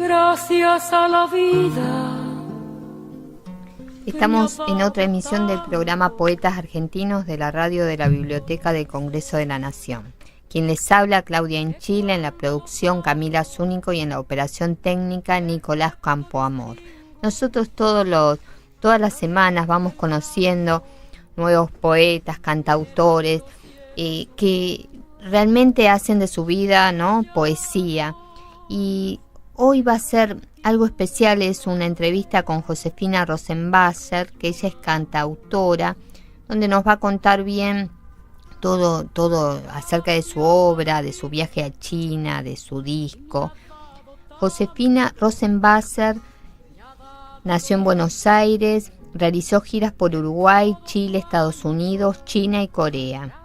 gracias a la vida. Estamos en otra emisión del programa Poetas Argentinos de la radio de la Biblioteca del Congreso de la Nación. Quien les habla, Claudia Enchila, en la producción Camila Zúñigo y en la operación técnica Nicolás Campoamor. Nosotros todas las semanas vamos conociendo nuevos poetas, cantautores, que realmente hacen de su vida, ¿no?, poesía. Y hoy va a ser algo especial, es una entrevista con Josefina Rosenbasser, que ella es cantautora, donde nos va a contar bien todo acerca de su obra, de su viaje a China, de su disco. Josefina Rosenbasser nació en Buenos Aires, realizó giras por Uruguay, Chile, Estados Unidos, China y Corea.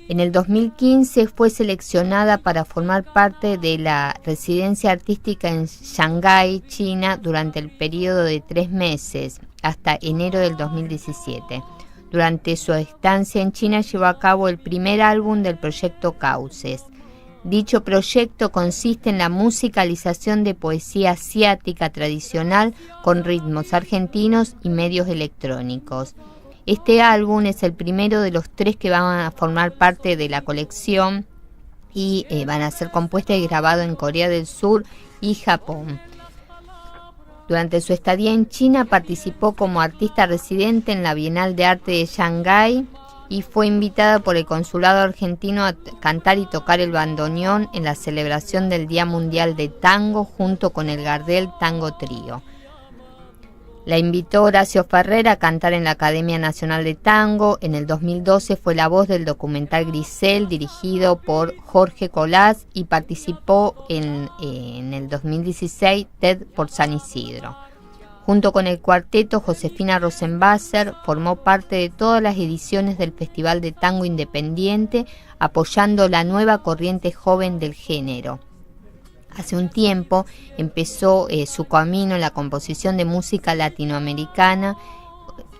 En el 2015 fue seleccionada para formar parte de la residencia artística en Shanghái, China, durante el periodo de 3 meses, hasta enero del 2017. Durante su estancia en China llevó a cabo el primer álbum del proyecto Cauces. Dicho proyecto consiste en la musicalización de poesía asiática tradicional con ritmos argentinos y medios electrónicos. Este álbum es el primero de los 3 que van a formar parte de la colección y van a ser compuestos y grabados en Corea del Sur y Japón. Durante su estadía en China participó como artista residente en la Bienal de Arte de Shanghái y fue invitada por el Consulado Argentino a cantar y tocar el bandoneón en la celebración del Día Mundial de Tango junto con el Gardel Tango Trío. La invitó Horacio Ferrer a cantar en la Academia Nacional de Tango. En el 2012 fue la voz del documental Grisel, dirigido por Jorge Colás, y participó en el 2016 TED por San Isidro. Junto con el cuarteto, Josefina Rosenbasser formó parte de todas las ediciones del Festival de Tango Independiente, apoyando la nueva corriente joven del género. Hace un tiempo empezó su camino en la composición de música latinoamericana.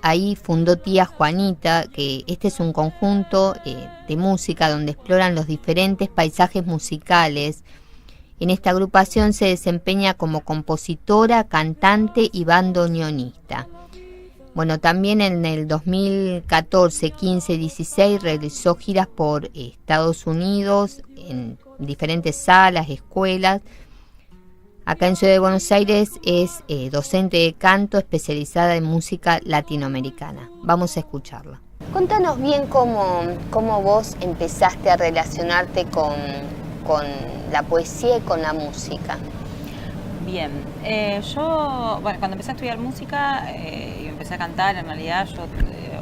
Ahí fundó Tía Juanita, que este es un conjunto de música donde exploran los diferentes paisajes musicales. En esta agrupación se desempeña como compositora, cantante y bandoneonista. Bueno, también en el 2014, 15, 16 realizó giras por Estados Unidos, en diferentes salas, escuelas. Acá en Ciudad de Buenos Aires es docente de canto especializada en música latinoamericana. Vamos a escucharla. Contanos bien cómo vos empezaste a relacionarte con la poesía y con la música. Bien, yo, cuando empecé a estudiar música y empecé a cantar, en realidad yo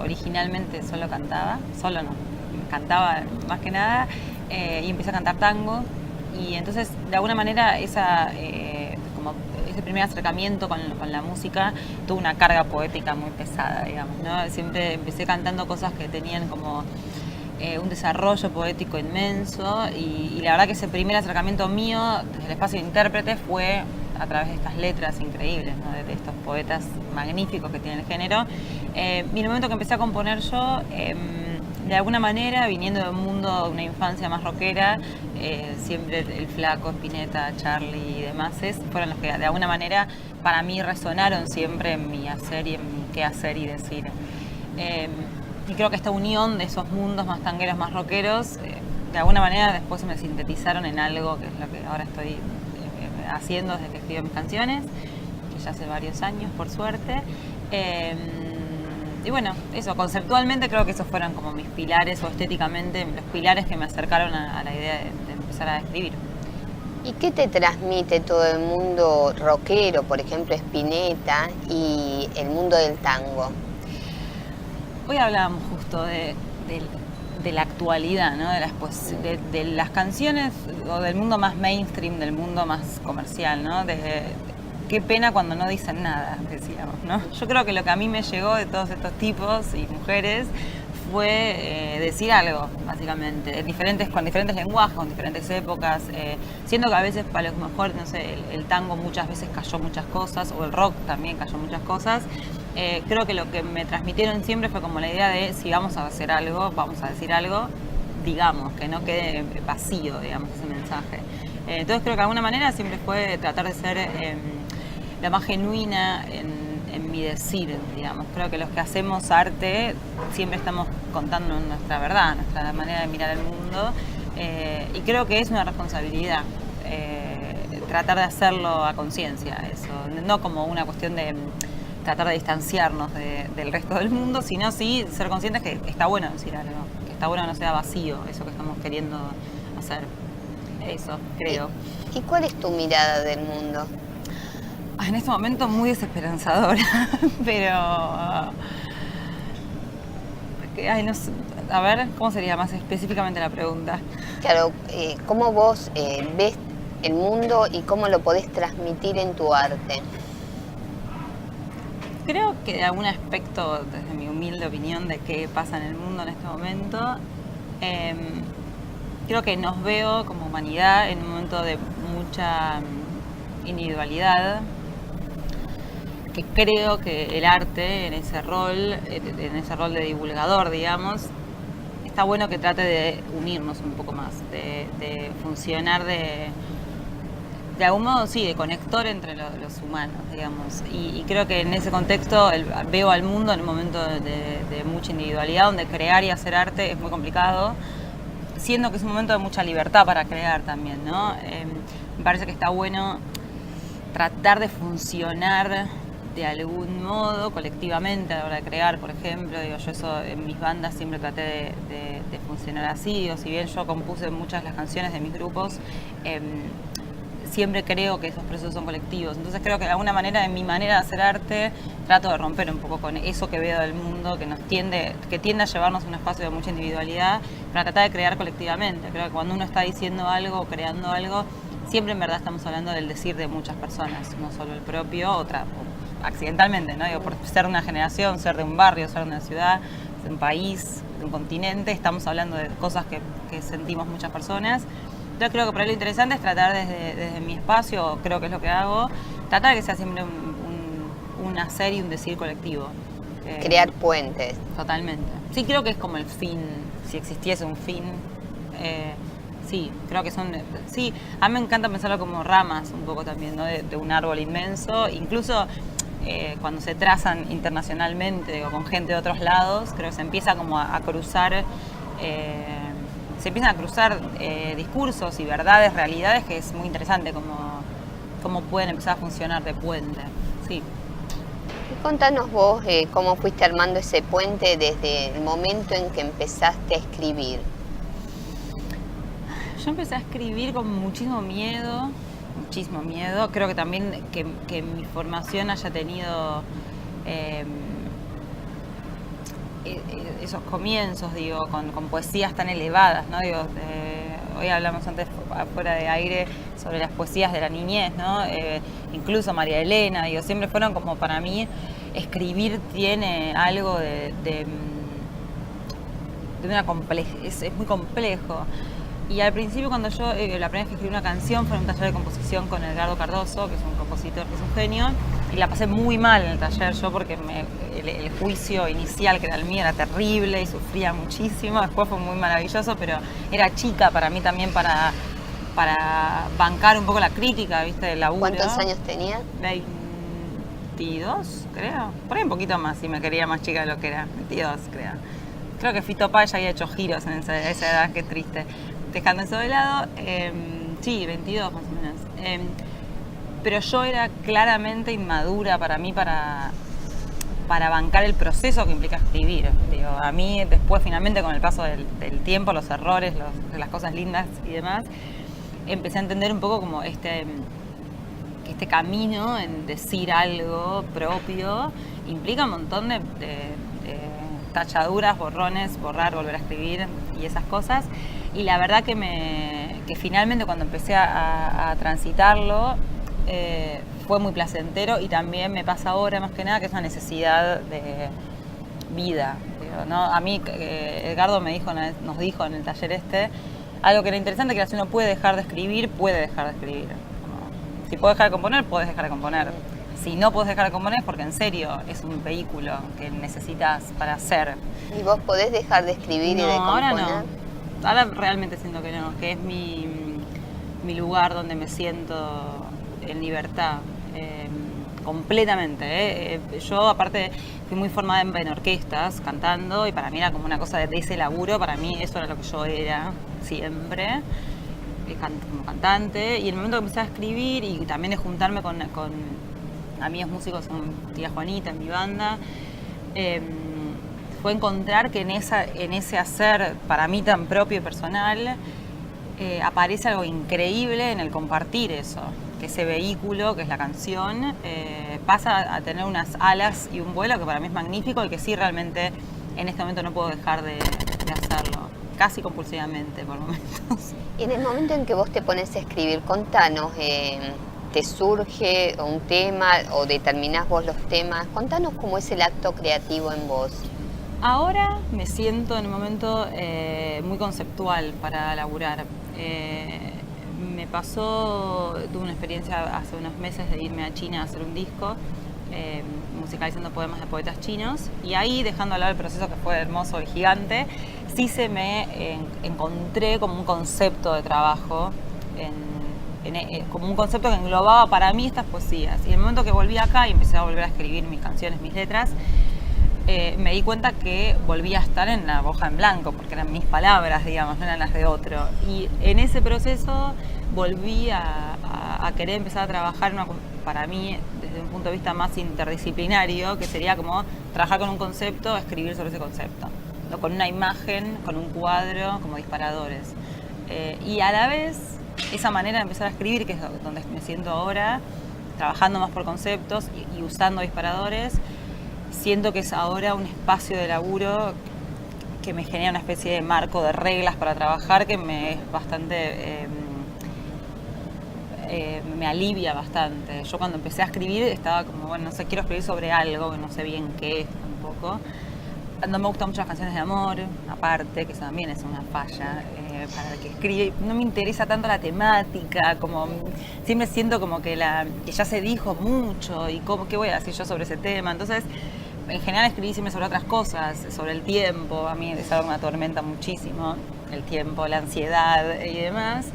originalmente solo cantaba, cantaba más que nada, y empecé a cantar tango, y entonces de alguna manera ese primer acercamiento con la música tuvo una carga poética muy pesada, digamos, ¿no? Siempre empecé cantando cosas que tenían como un desarrollo poético inmenso, y la verdad que ese primer acercamiento mío desde el espacio de intérprete fue a través de estas letras increíbles, ¿no?, de estos poetas magníficos que tiene el género. Y en el momento que empecé a componer yo, de alguna manera, viniendo de un mundo, de una infancia más rockera, siempre el Flaco, Spinetta, Charlie y demás fueron los que de alguna manera para mí resonaron siempre en mi hacer y en mi qué hacer y decir. Y creo que esta unión de esos mundos más tangueros, más rockeros, de alguna manera después se me sintetizaron en algo que es lo que ahora estoy haciendo desde que escribo mis canciones, que ya hace varios años, por suerte. Y bueno, eso, conceptualmente creo que esos fueron como mis pilares, o estéticamente los pilares que me acercaron a la idea de empezar a escribir. ¿Y qué te transmite todo el mundo rockero, por ejemplo Spinetta, y el mundo del tango? Hoy hablábamos justo de la actualidad, ¿no? De las canciones, o del mundo más mainstream, del mundo más comercial, ¿no? Qué pena cuando no dicen nada, decíamos, ¿no? Yo creo que lo que a mí me llegó de todos estos tipos y mujeres fue decir algo, básicamente, con diferentes lenguajes, con diferentes épocas, siendo que a veces para lo mejor, no sé, el tango muchas veces cayó muchas cosas, o el rock también cayó muchas cosas. Creo que lo que me transmitieron siempre fue como la idea de, si vamos a hacer algo, vamos a decir algo, digamos, que no quede vacío, digamos, ese mensaje. Entonces creo que de alguna manera siempre fue tratar de ser la más genuina en mi decir, digamos. Creo que los que hacemos arte siempre estamos contando nuestra verdad, nuestra manera de mirar el mundo, y creo que es una responsabilidad tratar de hacerlo a conciencia, eso, no como una cuestión de tratar de distanciarnos del resto del mundo, sino sí ser conscientes que está bueno decir algo, que está bueno que no sea vacío eso que estamos queriendo hacer. Eso, creo. ¿Y cuál es tu mirada del mundo? En este momento muy desesperanzadora, pero... no sé, a ver, ¿cómo sería más específicamente la pregunta? Claro, ¿cómo vos ves el mundo y cómo lo podés transmitir en tu arte? Creo que de algún aspecto, desde mi humilde opinión de qué pasa en el mundo en este momento, creo que nos veo como humanidad en un momento de mucha individualidad, que creo que el arte en ese rol de divulgador, digamos, está bueno que trate de unirnos un poco más, de funcionar de algún modo, sí, de conector entre los humanos, digamos. Y creo que en ese contexto veo al mundo en un momento de mucha individualidad, donde crear y hacer arte es muy complicado, siendo que es un momento de mucha libertad para crear también, ¿no? Me parece que está bueno tratar de funcionar de algún modo colectivamente a la hora de crear, por ejemplo. Digo, yo eso en mis bandas siempre traté de funcionar así, o si bien yo compuse muchas de las canciones de mis grupos, siempre creo que esos procesos son colectivos. Entonces creo que de alguna manera, en mi manera de hacer arte, trato de romper un poco con eso que veo del mundo, que tiende a llevarnos a un espacio de mucha individualidad, para tratar de crear colectivamente. Creo que cuando uno está diciendo algo o creando algo, siempre en verdad estamos hablando del decir de muchas personas, no solo el propio, o accidentalmente, ¿no? Digo, por ser de una generación, ser de un barrio, ser de una ciudad, de un país, de un continente, estamos hablando de cosas que sentimos muchas personas. Yo creo que por ahí lo interesante es tratar desde mi espacio, creo que es lo que hago, tratar de que sea siempre un hacer y un decir colectivo. Crear puentes. Totalmente. Sí, creo que es como el fin, si existiese un fin. Sí, creo que son... Sí, a mí me encanta pensarlo como ramas un poco también, ¿no? De un árbol inmenso. Incluso cuando se trazan internacionalmente o con gente de otros lados, creo que se empieza como a cruzar... se empiezan a cruzar discursos y verdades, realidades, que es muy interesante cómo pueden empezar a funcionar de puente. Sí. Y contanos vos cómo fuiste armando ese puente desde el momento en que empezaste a escribir. Yo empecé a escribir con muchísimo miedo. Creo que también que mi formación haya tenido esos comienzos, digo, con poesías tan elevadas, ¿no? Digo, hoy hablamos antes fuera de aire sobre las poesías de la niñez, ¿no? Incluso María Elena, digo, siempre fueron como, para mí, escribir tiene algo de una complejidad, es muy complejo. Y al principio, cuando yo, la primera vez que escribí una canción fue en un taller de composición con Edgardo Cardoso, que es un compositor, que es un genio, y la pasé muy mal en el taller yo, porque el juicio inicial, que era el mío, era terrible y sufría muchísimo. Después fue muy maravilloso, pero era chica para mí también para bancar un poco la crítica, ¿viste? Del laburo. ¿Cuántos años tenías? 22, creo. Por ahí un poquito más, si me quería más chica de lo que era. 22, creo. Creo que Fito Páez ya había hecho giros en esa edad, qué triste. Dejando eso de lado, sí, 22 más o menos. Pero yo era claramente inmadura para mí para bancar el proceso que implica escribir. Digo, a mí después, finalmente, con el paso del tiempo, los errores, las cosas lindas y demás, empecé a entender un poco como este camino en decir algo propio implica un montón de tachaduras, borrones, borrar, volver a escribir y esas cosas. Y la verdad que finalmente, cuando empecé a transitarlo, fue muy placentero, y también me pasa ahora más que nada que es una necesidad de vida. Digo, ¿no? A mí, Edgardo nos dijo en el taller algo que era interesante, que era: si uno puede dejar de escribir, puede dejar de escribir. ¿No? Si puedes dejar de componer, puedes dejar de componer. Si no puedes dejar de componer, es porque en serio es un vehículo que necesitas para hacer. ¿Y vos podés dejar de escribir y de componer? Ahora no. Ahora realmente siento que no, que es mi mi lugar donde me siento en libertad, completamente. Yo aparte fui muy formada en orquestas, cantando, y para mí era como una cosa de ese laburo, para mí eso era lo que yo era siempre, como cantante. Y en el momento que empecé a escribir y también de juntarme con amigos músicos, con tía Juanita en mi banda, fue encontrar que en ese hacer para mí tan propio y personal aparece algo increíble en el compartir eso, que ese vehículo, que es la canción, pasa a tener unas alas y un vuelo que para mí es magnífico y que sí realmente en este momento no puedo dejar de hacerlo, casi compulsivamente por momentos. Y en el momento en que vos te pones a escribir, contanos, ¿te surge un tema o determinás vos los temas? Contanos cómo es el acto creativo en vos. Ahora me siento en un momento muy conceptual para laburar. Me pasó, tuve una experiencia hace unos meses de irme a China a hacer un disco musicalizando poemas de poetas chinos, y ahí, dejando hablar el proceso que fue hermoso y gigante, sí se me encontré como un concepto de trabajo, como un concepto que englobaba para mí estas poesías. Y en el momento que volví acá y empecé a volver a escribir mis canciones, mis letras, me di cuenta que volvía a estar en la hoja en blanco, porque eran mis palabras, digamos, no eran las de otro. Y en ese proceso volví a querer empezar a trabajar para mí desde un punto de vista más interdisciplinario, que sería como trabajar con un concepto, escribir sobre ese concepto, ¿no? Con una imagen, con un cuadro, como disparadores. Y a la vez, esa manera de empezar a escribir, que es donde me siento ahora, trabajando más por conceptos y usando disparadores, siento que es ahora un espacio de laburo que me genera una especie de marco de reglas para trabajar que me es bastante... me alivia bastante. Yo cuando empecé a escribir estaba como, bueno, no sé, quiero escribir sobre algo, que no sé bien qué es tampoco. No me gustan mucho las canciones de amor, aparte, que eso también es una falla para el que escribe. No me interesa tanto la temática, como siempre siento como que ya se dijo mucho y qué voy a decir yo sobre ese tema. Entonces, en general escribí siempre sobre otras cosas, sobre el tiempo. A mí es algo que me atormenta muchísimo, el tiempo, la ansiedad y demás.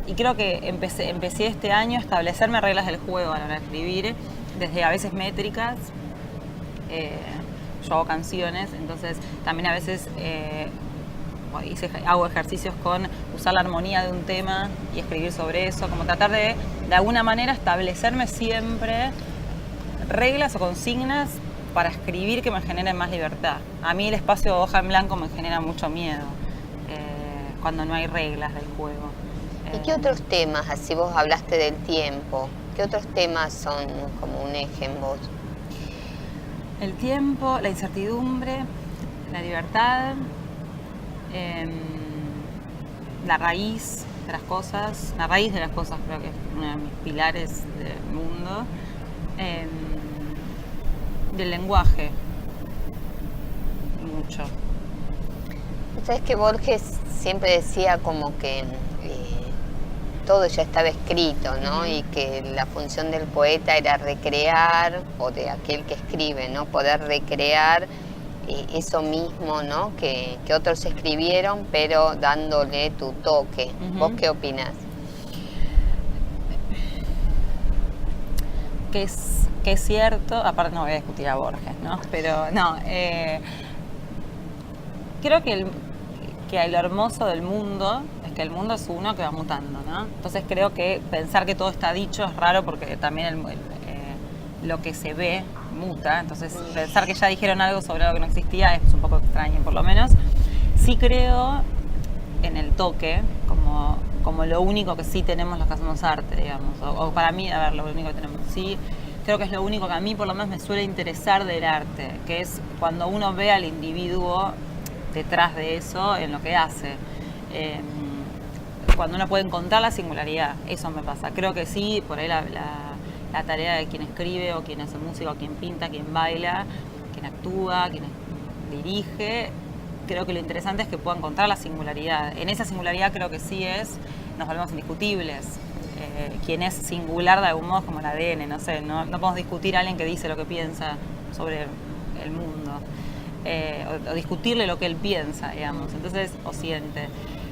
Y creo que empecé este año a establecerme reglas del juego a la hora de escribir, desde a veces métricas. Yo hago canciones, entonces también a veces hago ejercicios con usar la armonía de un tema y escribir sobre eso, como tratar de alguna manera establecerme siempre reglas o consignas para escribir que me generen más libertad. A mí el espacio de hoja en blanco me genera mucho miedo cuando no hay reglas del juego. ¿Y qué otros temas, así vos hablaste del tiempo, qué otros temas son como un eje en vos? El tiempo, la incertidumbre, la libertad, la raíz de las cosas. La raíz de las cosas creo que es uno de mis pilares del mundo. Del lenguaje, mucho. Sabes que Borges siempre decía como que todo ya estaba escrito, ¿no? Uh-huh. Y que la función del poeta era recrear, o de aquel que escribe, ¿no? Poder recrear eso mismo, ¿no? Que otros escribieron, pero dándole tu toque. Uh-huh. ¿Vos qué opinás? Que es cierto, aparte no voy a discutir a Borges, ¿no? Pero no, creo que lo hermoso del mundo es que el mundo es uno que va mutando, ¿no? Entonces creo que pensar que todo está dicho es raro porque también lo que se ve muta, entonces pensar que ya dijeron algo sobre algo que no existía es un poco extraño, por lo menos. Sí creo en el toque como lo único que sí tenemos los que hacemos arte, digamos, o para mí, a ver, lo único que tenemos, sí, creo que es lo único que a mí por lo menos me suele interesar del arte, que es cuando uno ve al individuo detrás de eso en lo que hace. Cuando uno puede encontrar la singularidad, eso me pasa. Creo que sí, por ahí la tarea de quien escribe, o quien hace música, o quien pinta, quien baila, quien actúa, quien dirige, creo que lo interesante es que pueda encontrar la singularidad. En esa singularidad creo que sí nos volvemos indiscutibles. Quien es singular de algún modo como el ADN, no sé, no podemos discutir a alguien que dice lo que piensa sobre el mundo, o discutirle lo que él piensa, digamos, entonces, o siente.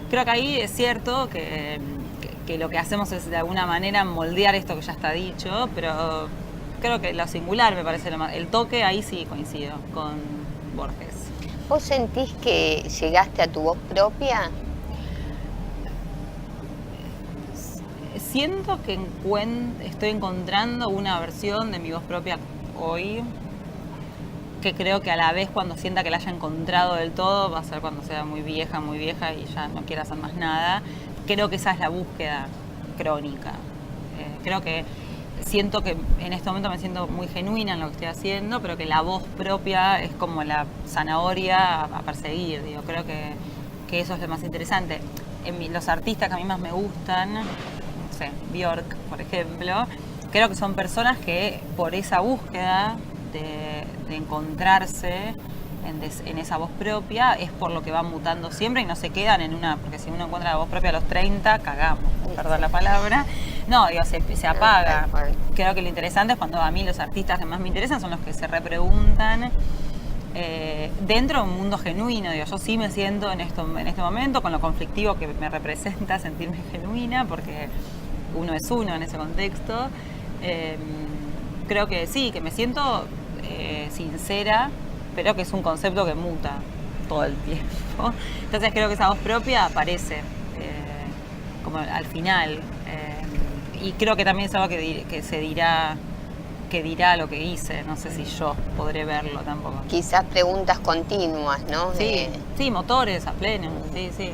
Creo que ahí es cierto que que lo que hacemos es de alguna manera moldear esto que ya está dicho, pero creo que lo singular me parece lo más. El toque, ahí sí coincido con Borges. ¿Vos sentís que llegaste a tu voz propia? Siento que estoy encontrando una versión de mi voz propia hoy, que creo que a la vez cuando sienta que la haya encontrado del todo, va a ser cuando sea muy vieja y ya no quiera hacer más nada. Creo que esa es la búsqueda crónica. Creo que siento que en este momento me siento muy genuina en lo que estoy haciendo, pero que la voz propia es como la zanahoria a perseguir. Digo, creo que eso es lo más interesante. Los artistas que a mí más me gustan, no sé, Björk, por ejemplo, creo que son personas que por esa búsqueda de encontrarse en esa voz propia es por lo que van mutando siempre y no se quedan en una, porque si uno encuentra la voz propia a los 30, cagamos, perdón la palabra. No, digo, se apaga. Creo que lo interesante es cuando a mí los artistas que más me interesan son los que se repreguntan dentro de un mundo genuino. Digo, yo sí me siento en este momento con lo conflictivo que me representa sentirme genuina, porque uno es uno en ese contexto. Creo que sí, que me siento sincera, pero que es un concepto que muta todo el tiempo. Entonces creo que esa voz propia aparece como al final. Y creo que también es algo que se dirá, que dirá lo que hice. No sé si yo podré verlo tampoco. Quizás preguntas continuas, ¿no? Sí, sí, motores a pleno, sí, sí.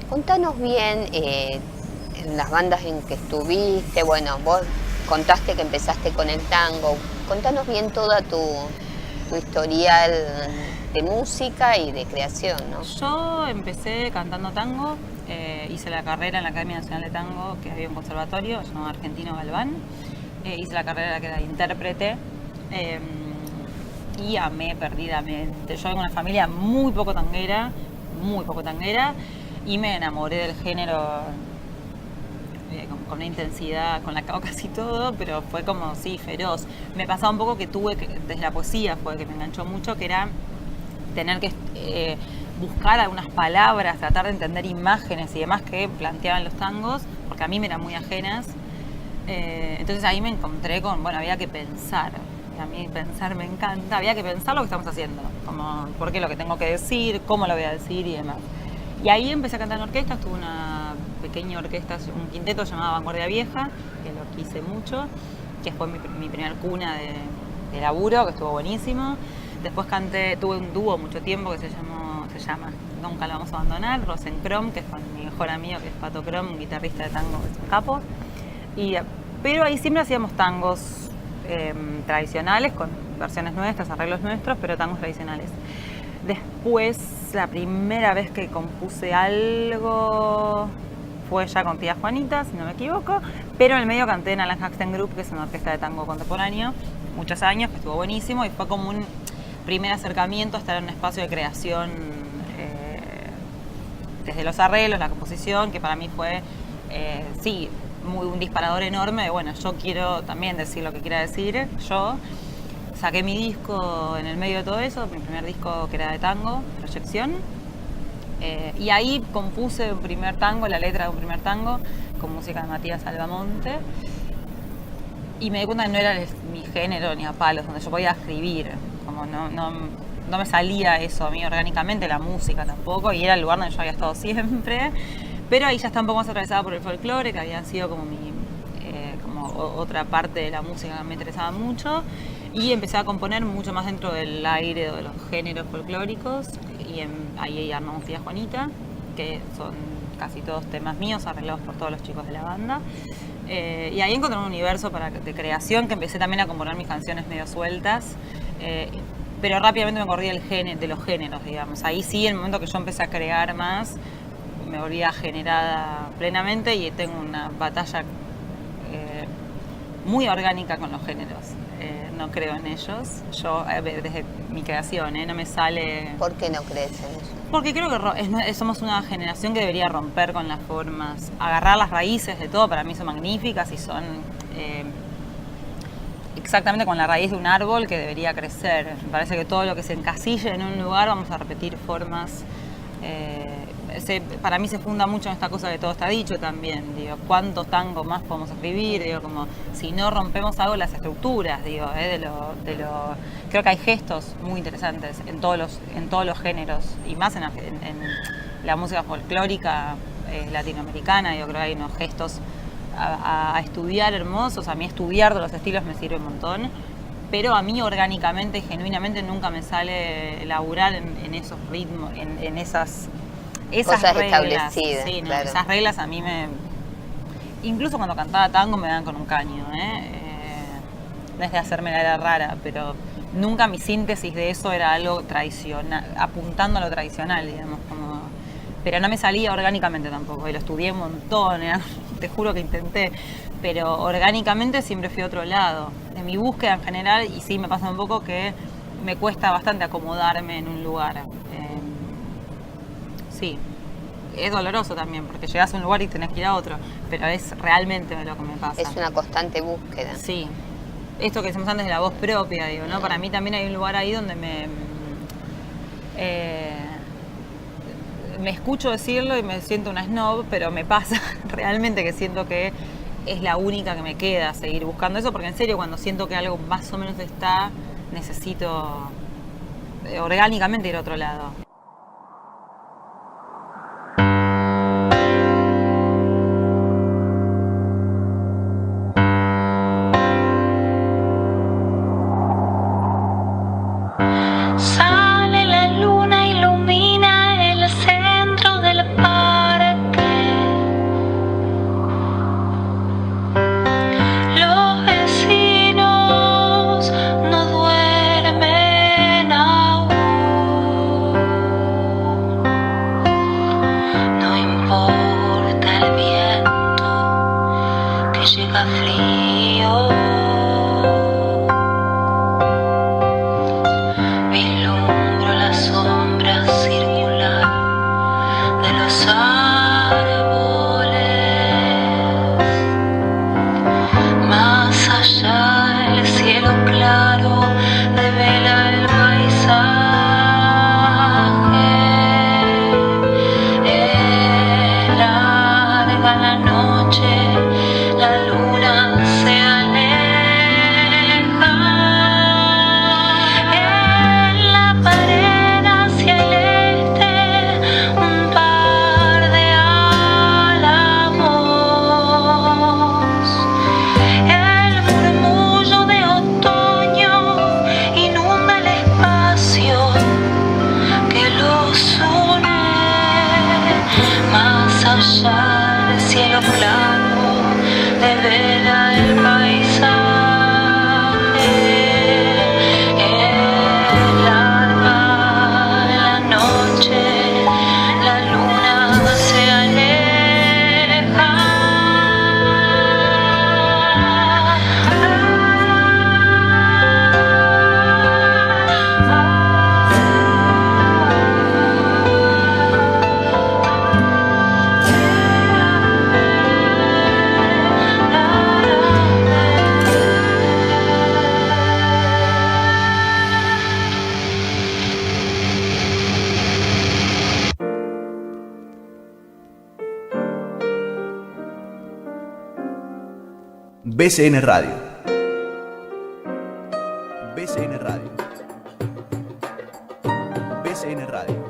Contanos bien en las bandas en que estuviste. Bueno, vos contaste que empezaste con el tango. Contanos bien toda tu historial de música y de creación, ¿no? Yo empecé cantando tango, hice la carrera en la Academia Nacional de Tango, que había un conservatorio llamado Argentino Galván. Hice la carrera que era de intérprete y amé perdidamente. Yo vengo de una familia muy poco tanguera, y me enamoré del género con una intensidad, con la que hago casi todo, pero fue como, sí, feroz. Me pasaba un poco que desde la poesía fue que me enganchó mucho, que era tener que buscar algunas palabras, tratar de entender imágenes y demás que planteaban los tangos, porque a mí me eran muy ajenas. Entonces ahí me encontré con, bueno, había que pensar. Y a mí pensar me encanta, había que pensar lo que estamos haciendo, como por qué lo que tengo que decir, cómo lo voy a decir y demás. Y ahí empecé a cantar en orquesta, estuve una pequeña orquesta, un quinteto llamado Vanguardia Vieja, que lo quise mucho, que fue mi primer cuna de laburo, que estuvo buenísimo. Después tuve un dúo mucho tiempo que se llama Nunca lo vamos a abandonar, Rosencrom, que es con mi mejor amigo, que es Pato Crom, un guitarrista de tango que es un capo. Pero ahí siempre hacíamos tangos tradicionales, con versiones nuestras, arreglos nuestros, pero tangos tradicionales. Después, la primera vez que compuse algo fue ya con Tía Juanita, si no me equivoco, pero en el medio canté en Alan Haxton Group, que es una orquesta de tango contemporáneo, muchos años, que estuvo buenísimo, y fue como un primer acercamiento a estar en un espacio de creación desde los arreglos, la composición, que para mí fue, sí, un disparador enorme de, bueno, yo quiero también decir lo que quiera decir, yo. Saqué mi disco en el medio de todo eso, mi primer disco que era de tango, Proyección, y ahí compuse un primer tango, la letra de un primer tango, con música de Matías Albamonte, y me di cuenta que no era mi género ni a palos, donde yo podía escribir, como no me salía eso a mí orgánicamente, la música tampoco, y era el lugar donde yo había estado siempre, pero ahí ya está un poco más atravesada por el folclore, que había sido como como otra parte de la música que me interesaba mucho. Y empecé a componer mucho más dentro del aire de los géneros folclóricos. Y ahí armamos Tía Juanita, que son casi todos temas míos, arreglados por todos los chicos de la banda. Y ahí encontré un universo de creación, que empecé también a componer mis canciones medio sueltas. Pero rápidamente me corrí de los géneros, digamos. Ahí sí, en el momento que yo empecé a crear más, me volví generada plenamente y tengo una batalla muy orgánica con los géneros. No creo en ellos. Yo, desde mi creación, no me sale... ¿Por qué no crees en ellos? Porque creo que somos una generación que debería romper con las formas. Agarrar las raíces de todo, para mí son magníficas y son exactamente con la raíz de un árbol que debería crecer. Me parece que todo lo que se encasille en un lugar, vamos a repetir formas para mí se funda mucho en esta cosa que todo está dicho también, digo, ¿cuántos tangos más podemos escribir? Digo, como si no rompemos algo las estructuras, digo, creo que hay gestos muy interesantes en todos los géneros, y más en la música folclórica latinoamericana, yo creo que hay unos gestos a estudiar hermosos. A mí estudiar de los estilos me sirve un montón, pero a mí orgánicamente y genuinamente nunca me sale laburar en esos ritmos, en esas cosas reglas establecidas. Sí, no, claro. esas reglas a mí incluso cuando cantaba tango me dan con un caño, desde hacerme la era rara, pero nunca mi síntesis de eso era algo tradicional, apuntando a lo tradicional, digamos, pero no me salía orgánicamente tampoco, y lo estudié un montón, te juro que intenté, pero orgánicamente siempre fui a otro lado. En mi búsqueda en general, y sí me pasa un poco que me cuesta bastante acomodarme en un lugar. Sí, es doloroso también, porque llegas a un lugar y tenés que ir a otro, pero es realmente lo que me pasa. Es una constante búsqueda. Sí, esto que decimos antes de la voz propia, digo, ¿no? Para mí también hay un lugar ahí donde me escucho decirlo y me siento una snob, pero me pasa realmente que siento que es la única que me queda seguir buscando eso, porque en serio cuando siento que algo más o menos está, necesito orgánicamente ir a otro lado. Sale la luna, ilumina el centro del parque. Los vecinos no duermen aún. No importa el viento que llega frío. Vislumbro la sombra circular de los árboles. Más allá el cielo claro devela el paisaje. Es larga la noche, la luna se aleja. En la pared hacia el este, un par de álamos. El murmullo de otoño inunda el espacio que los une. Más allá del cielo claro devela el paisaje. Es larga la noche, la luna se BCN Radio. BCN Radio. BCN Radio.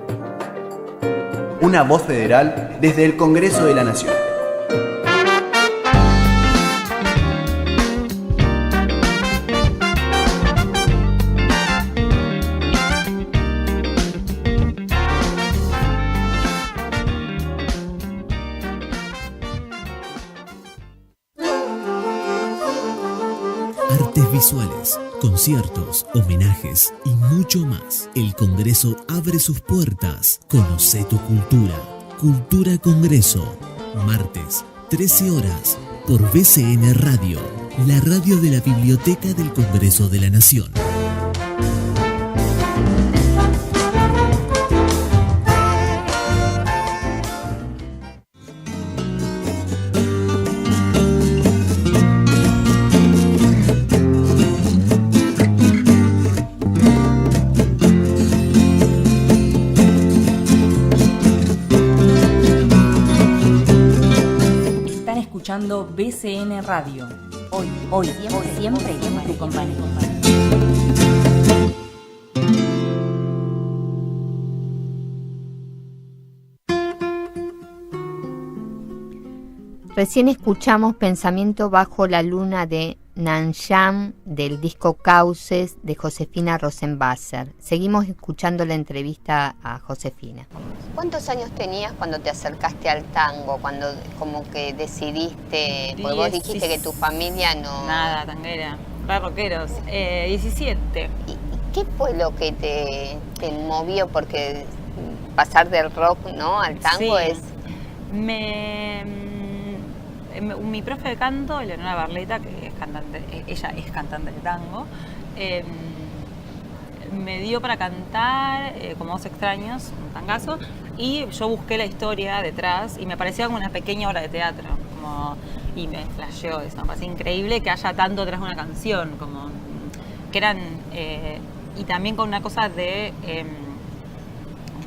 Una voz federal desde el Congreso de la Nación. Artes visuales, conciertos, homenajes y mucho más. El Congreso abre sus puertas. Conoce tu cultura. Cultura Congreso. Martes, 13 horas, por BCN Radio, la radio de la Biblioteca del Congreso de la Nación. RN Radio. Hoy, siempre en tu compañía. Recién escuchamos Pensamiento bajo la luna de Nanjam del disco Cauces de Josefina Rosenwasser. Seguimos escuchando la entrevista a Josefina. ¿Cuántos años tenías cuando te acercaste al tango? Cuando como que decidiste, porque vos dijiste que tu familia no... Nada, tanguera, re rockeros. 17. ¿Y qué fue lo que te movió? Porque pasar del rock, ¿no?, al tango Sí. es... Mi profe de canto, Eleonora Barleta, que es cantante, ella es cantante de tango, me dio para cantar como Dos extraños, un tangazo, y yo busqué la historia detrás y me parecía como una pequeña obra de teatro, y me flasheó eso, me parecía increíble que haya tanto detrás de una canción, como que eran, y también con una cosa de,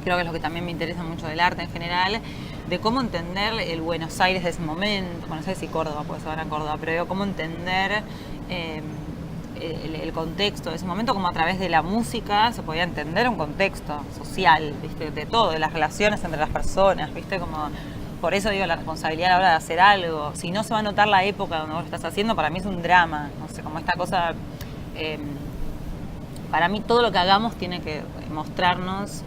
creo que es lo que también me interesa mucho del arte en general, de cómo entender el Buenos Aires de ese momento, bueno, no sé si Córdoba, pues ahora en Córdoba, pero digo, cómo entender el contexto de ese momento, como a través de la música se podía entender un contexto social, ¿viste? De todo, de las relaciones entre las personas, ¿viste? Como, por eso digo, la responsabilidad a la hora de hacer algo. Si no se va a notar la época donde vos lo estás haciendo, para mí es un drama, no sé, como esta cosa, para mí todo lo que hagamos tiene que mostrarnos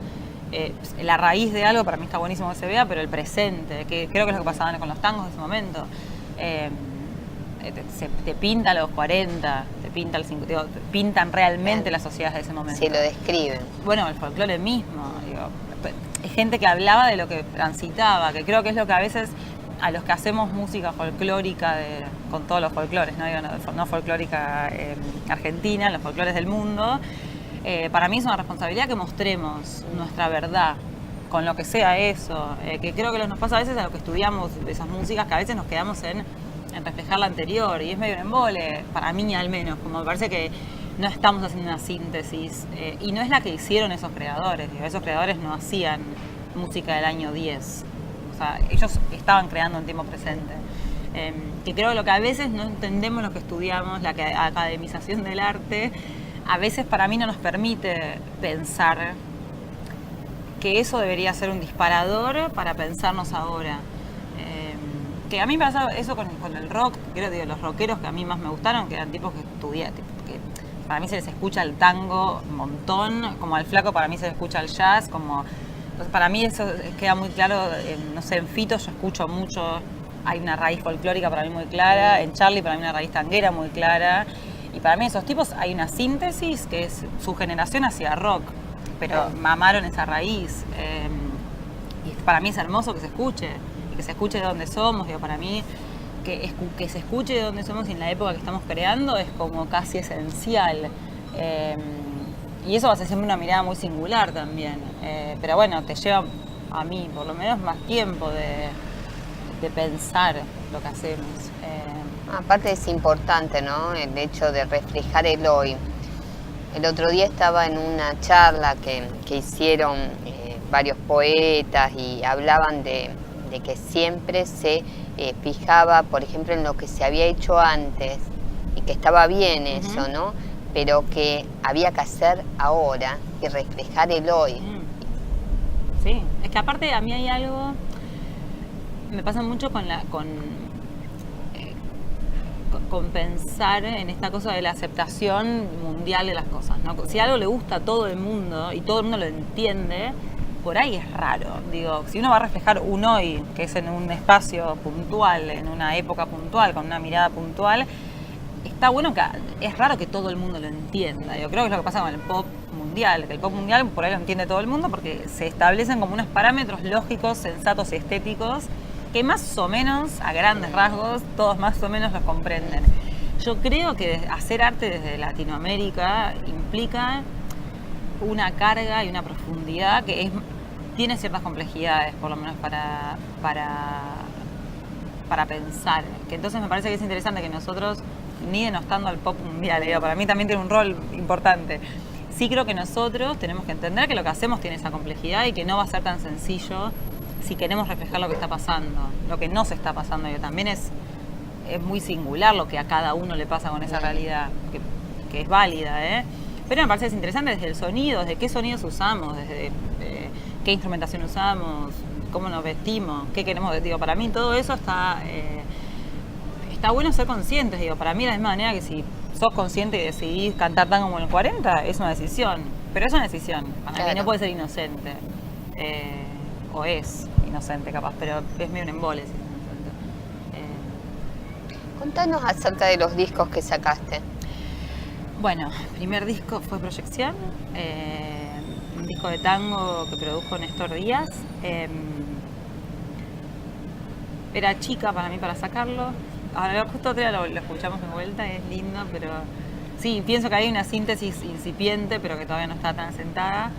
la raíz de algo. Para mí está buenísimo que se vea, pero el presente, que creo que es lo que pasaba con los tangos de ese momento. Te pinta a los 40, te pinta al 50, digo, pintan realmente las sociedades de ese momento. Se lo describen. Bueno, el folclore mismo, digo, es gente que hablaba de lo que transitaba, que creo que es lo que a veces a los que hacemos música folclórica con todos los folclores, no digo no folclórica argentina, los folclores del mundo, para mí es una responsabilidad que mostremos nuestra verdad con lo que sea eso, que creo que nos pasa a veces a lo que estudiamos de esas músicas, que a veces nos quedamos en reflejar la anterior, y es medio un embole, para mí al menos, como me parece que no estamos haciendo una síntesis, y no es la que hicieron esos creadores, digo, esos creadores no hacían música del año 10, o sea, ellos estaban creando en tiempo presente. Que creo que lo que a veces no entendemos lo que estudiamos, la academización del arte, a veces para mí no nos permite pensar que eso debería ser un disparador para pensarnos ahora. Que a mí me pasa eso con el rock, creo que los rockeros que a mí más me gustaron, que eran tipos que estudiaban, que para mí se les escucha el tango un montón, como al Flaco para mí se les escucha el jazz, como, entonces para mí eso queda muy claro, no sé, en Fito yo escucho mucho, hay una raíz folclórica para mí muy clara, en Charlie para mí una raíz tanguera muy clara, y para mí esos tipos hay una síntesis que es su generación hacia rock, pero mamaron esa raíz, y para mí es hermoso que se escuche de dónde somos, digo, para mí que se escuche de dónde somos y en la época que estamos creando es como casi esencial, y eso va a ser siempre una mirada muy singular también, pero bueno, te lleva a mí por lo menos más tiempo de pensar lo que hacemos. Aparte es importante, ¿no?, el hecho de reflejar el hoy. El otro día estaba en una charla que hicieron varios poetas y hablaban de que siempre se fijaba, por ejemplo, en lo que se había hecho antes y que estaba bien eso, ¿no? Pero que había que hacer ahora y reflejar el hoy. Sí, es que aparte a mí hay algo, me pasa mucho con pensar en esta cosa de la aceptación mundial de las cosas, ¿no? Si algo le gusta a todo el mundo y todo el mundo lo entiende, por ahí es raro. Digo, si uno va a reflejar un hoy, que es en un espacio puntual, en una época puntual, con una mirada puntual, está bueno que es raro que todo el mundo lo entienda. Yo creo que es lo que pasa con el pop mundial, que el pop mundial por ahí lo entiende todo el mundo porque se establecen como unos parámetros lógicos, sensatos y estéticos que más o menos, a grandes rasgos, todos más o menos los comprenden. Yo creo que hacer arte desde Latinoamérica implica una carga y una profundidad que tiene ciertas complejidades, por lo menos para pensar. Que entonces me parece que es interesante que nosotros, ni denostando al pop mundial, para mí también tiene un rol importante. Sí creo que nosotros tenemos que entender que lo que hacemos tiene esa complejidad y que no va a ser tan sencillo si queremos reflejar lo que está pasando, lo que no se está pasando. Y también es es muy singular lo que a cada uno le pasa con esa realidad, que es válida, ¿eh? Pero me parece que es interesante desde el sonido, desde qué sonidos usamos, desde qué instrumentación usamos, cómo nos vestimos, qué queremos. Digo, para mí todo eso está bueno ser conscientes. Digo, para mí de la misma manera que si sos consciente y decidís cantar tango como en el 40, es una decisión. Pero es una decisión. Para mí no puede ser inocente. O es inocente capaz, pero es medio un embole si es inocente. Contanos acerca de los discos que sacaste. Bueno, el primer disco fue Proyección, un disco de tango que produjo Néstor Díaz. Era chica para mí para sacarlo. Ahora justo otro día lo escuchamos de vuelta y es lindo, pero sí, pienso que hay una síntesis incipiente, pero que todavía no está tan sentada.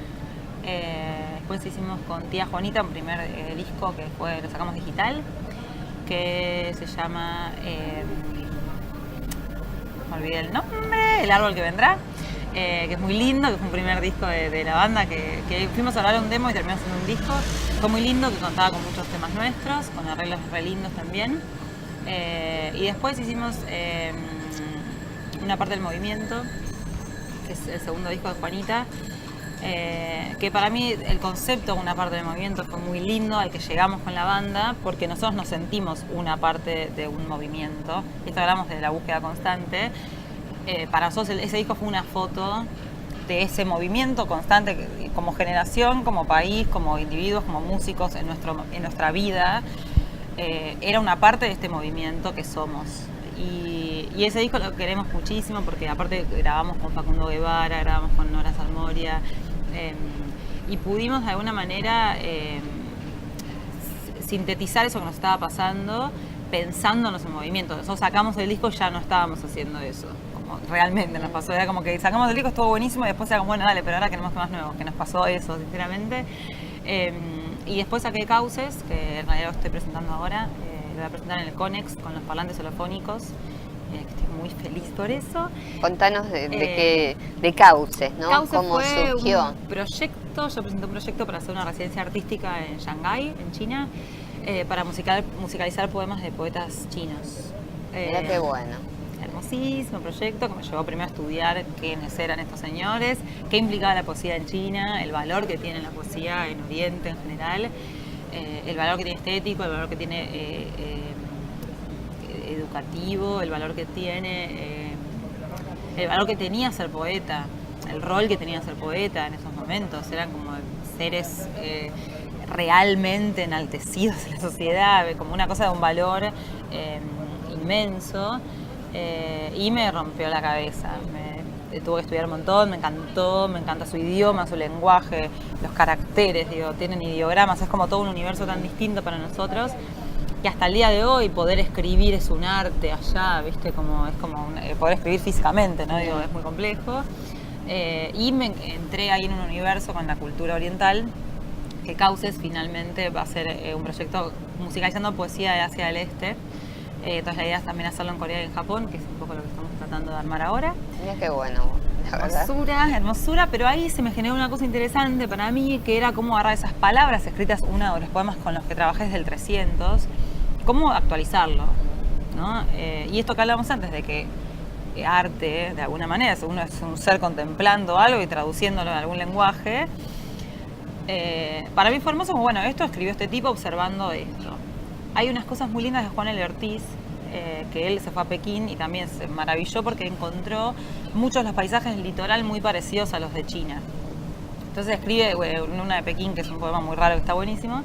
Después hicimos con Tía Juanita un primer disco que lo sacamos digital, que se llama... me olvidé el nombre, El Árbol que Vendrá, que es muy lindo, que fue un primer disco de la banda, que fuimos a hablar un demo y terminamos haciendo un disco. Fue muy lindo, que contaba con muchos temas nuestros, con arreglos re lindos también. Y después hicimos una parte del movimiento, que es el segundo disco de Juanita, que para mí el concepto de una parte del movimiento fue muy lindo, al que llegamos con la banda, porque nosotros nos sentimos una parte de un movimiento. Esto hablamos de la búsqueda constante. Para nosotros ese disco fue una foto de ese movimiento constante como generación, como país, como individuos, como músicos en nuestra vida. Era una parte de este movimiento que somos. Y ese disco lo queremos muchísimo porque aparte grabamos con Facundo Guevara, grabamos con Nora Salmoria, y pudimos de alguna manera sintetizar eso que nos estaba pasando pensándonos en movimiento. Nosotros sacamos el disco y ya no estábamos haciendo eso, como realmente nos pasó. Era como que sacamos el disco, estuvo buenísimo, y después era como, bueno, dale, pero ahora queremos más nuevo, que nos pasó eso, sinceramente. Y después saqué Cauces, que en realidad lo estoy presentando ahora, lo voy a presentar en el Conex con los parlantes holofónicos, que estoy muy feliz por eso. Contanos de Cauces, ¿no? Cauces ¿Cómo fue surgió? un proyecto, yo presenté un proyecto para hacer una residencia artística en Shanghái, en China, para musicalizar poemas de poetas chinos. Mira qué bueno. Hermosísimo proyecto que me llevó primero a estudiar quiénes eran estos señores, qué implicaba la poesía en China, el valor que tiene la poesía en Oriente en general, el valor que tiene estético, el valor que tiene educativo, el valor que tiene, el valor que tenía ser poeta, el rol que tenía ser poeta en esos momentos. Eran como seres realmente enaltecidos en la sociedad, como una cosa de un valor inmenso. Y me rompió la cabeza. Tuve que estudiar un montón, me encantó, me encanta su idioma, su lenguaje, los caracteres, digo, tienen ideogramas, es como todo un universo tan distinto para nosotros, que hasta el día de hoy poder escribir es un arte allá, ¿viste? Es como poder escribir físicamente, ¿no? Digo, es muy complejo. Y me entré ahí en un universo con la cultura oriental, que Cauces finalmente va a ser un proyecto musicalizando poesía de Asia del Este. Entonces la idea es también hacerlo en Corea y en Japón, que es un poco lo que estamos tratando de armar ahora. Mira qué bueno, la verdad. Hermosura, pero ahí se me generó una cosa interesante para mí, que era cómo agarrar esas palabras escritas, uno de los poemas con los que trabajé desde el 300, cómo actualizarlo, ¿no? Y esto que hablábamos antes, de que arte, de alguna manera, uno es un ser contemplando algo y traduciéndolo en algún lenguaje. Para mí fue hermoso, como, bueno, esto escribió este tipo observando esto. Hay unas cosas muy lindas de Juan L. Ortiz, que él se fue a Pekín y también se maravilló porque encontró muchos de los paisajes del litoral muy parecidos a los de China. Entonces escribe una de Pekín, que es un poema muy raro, que está buenísimo.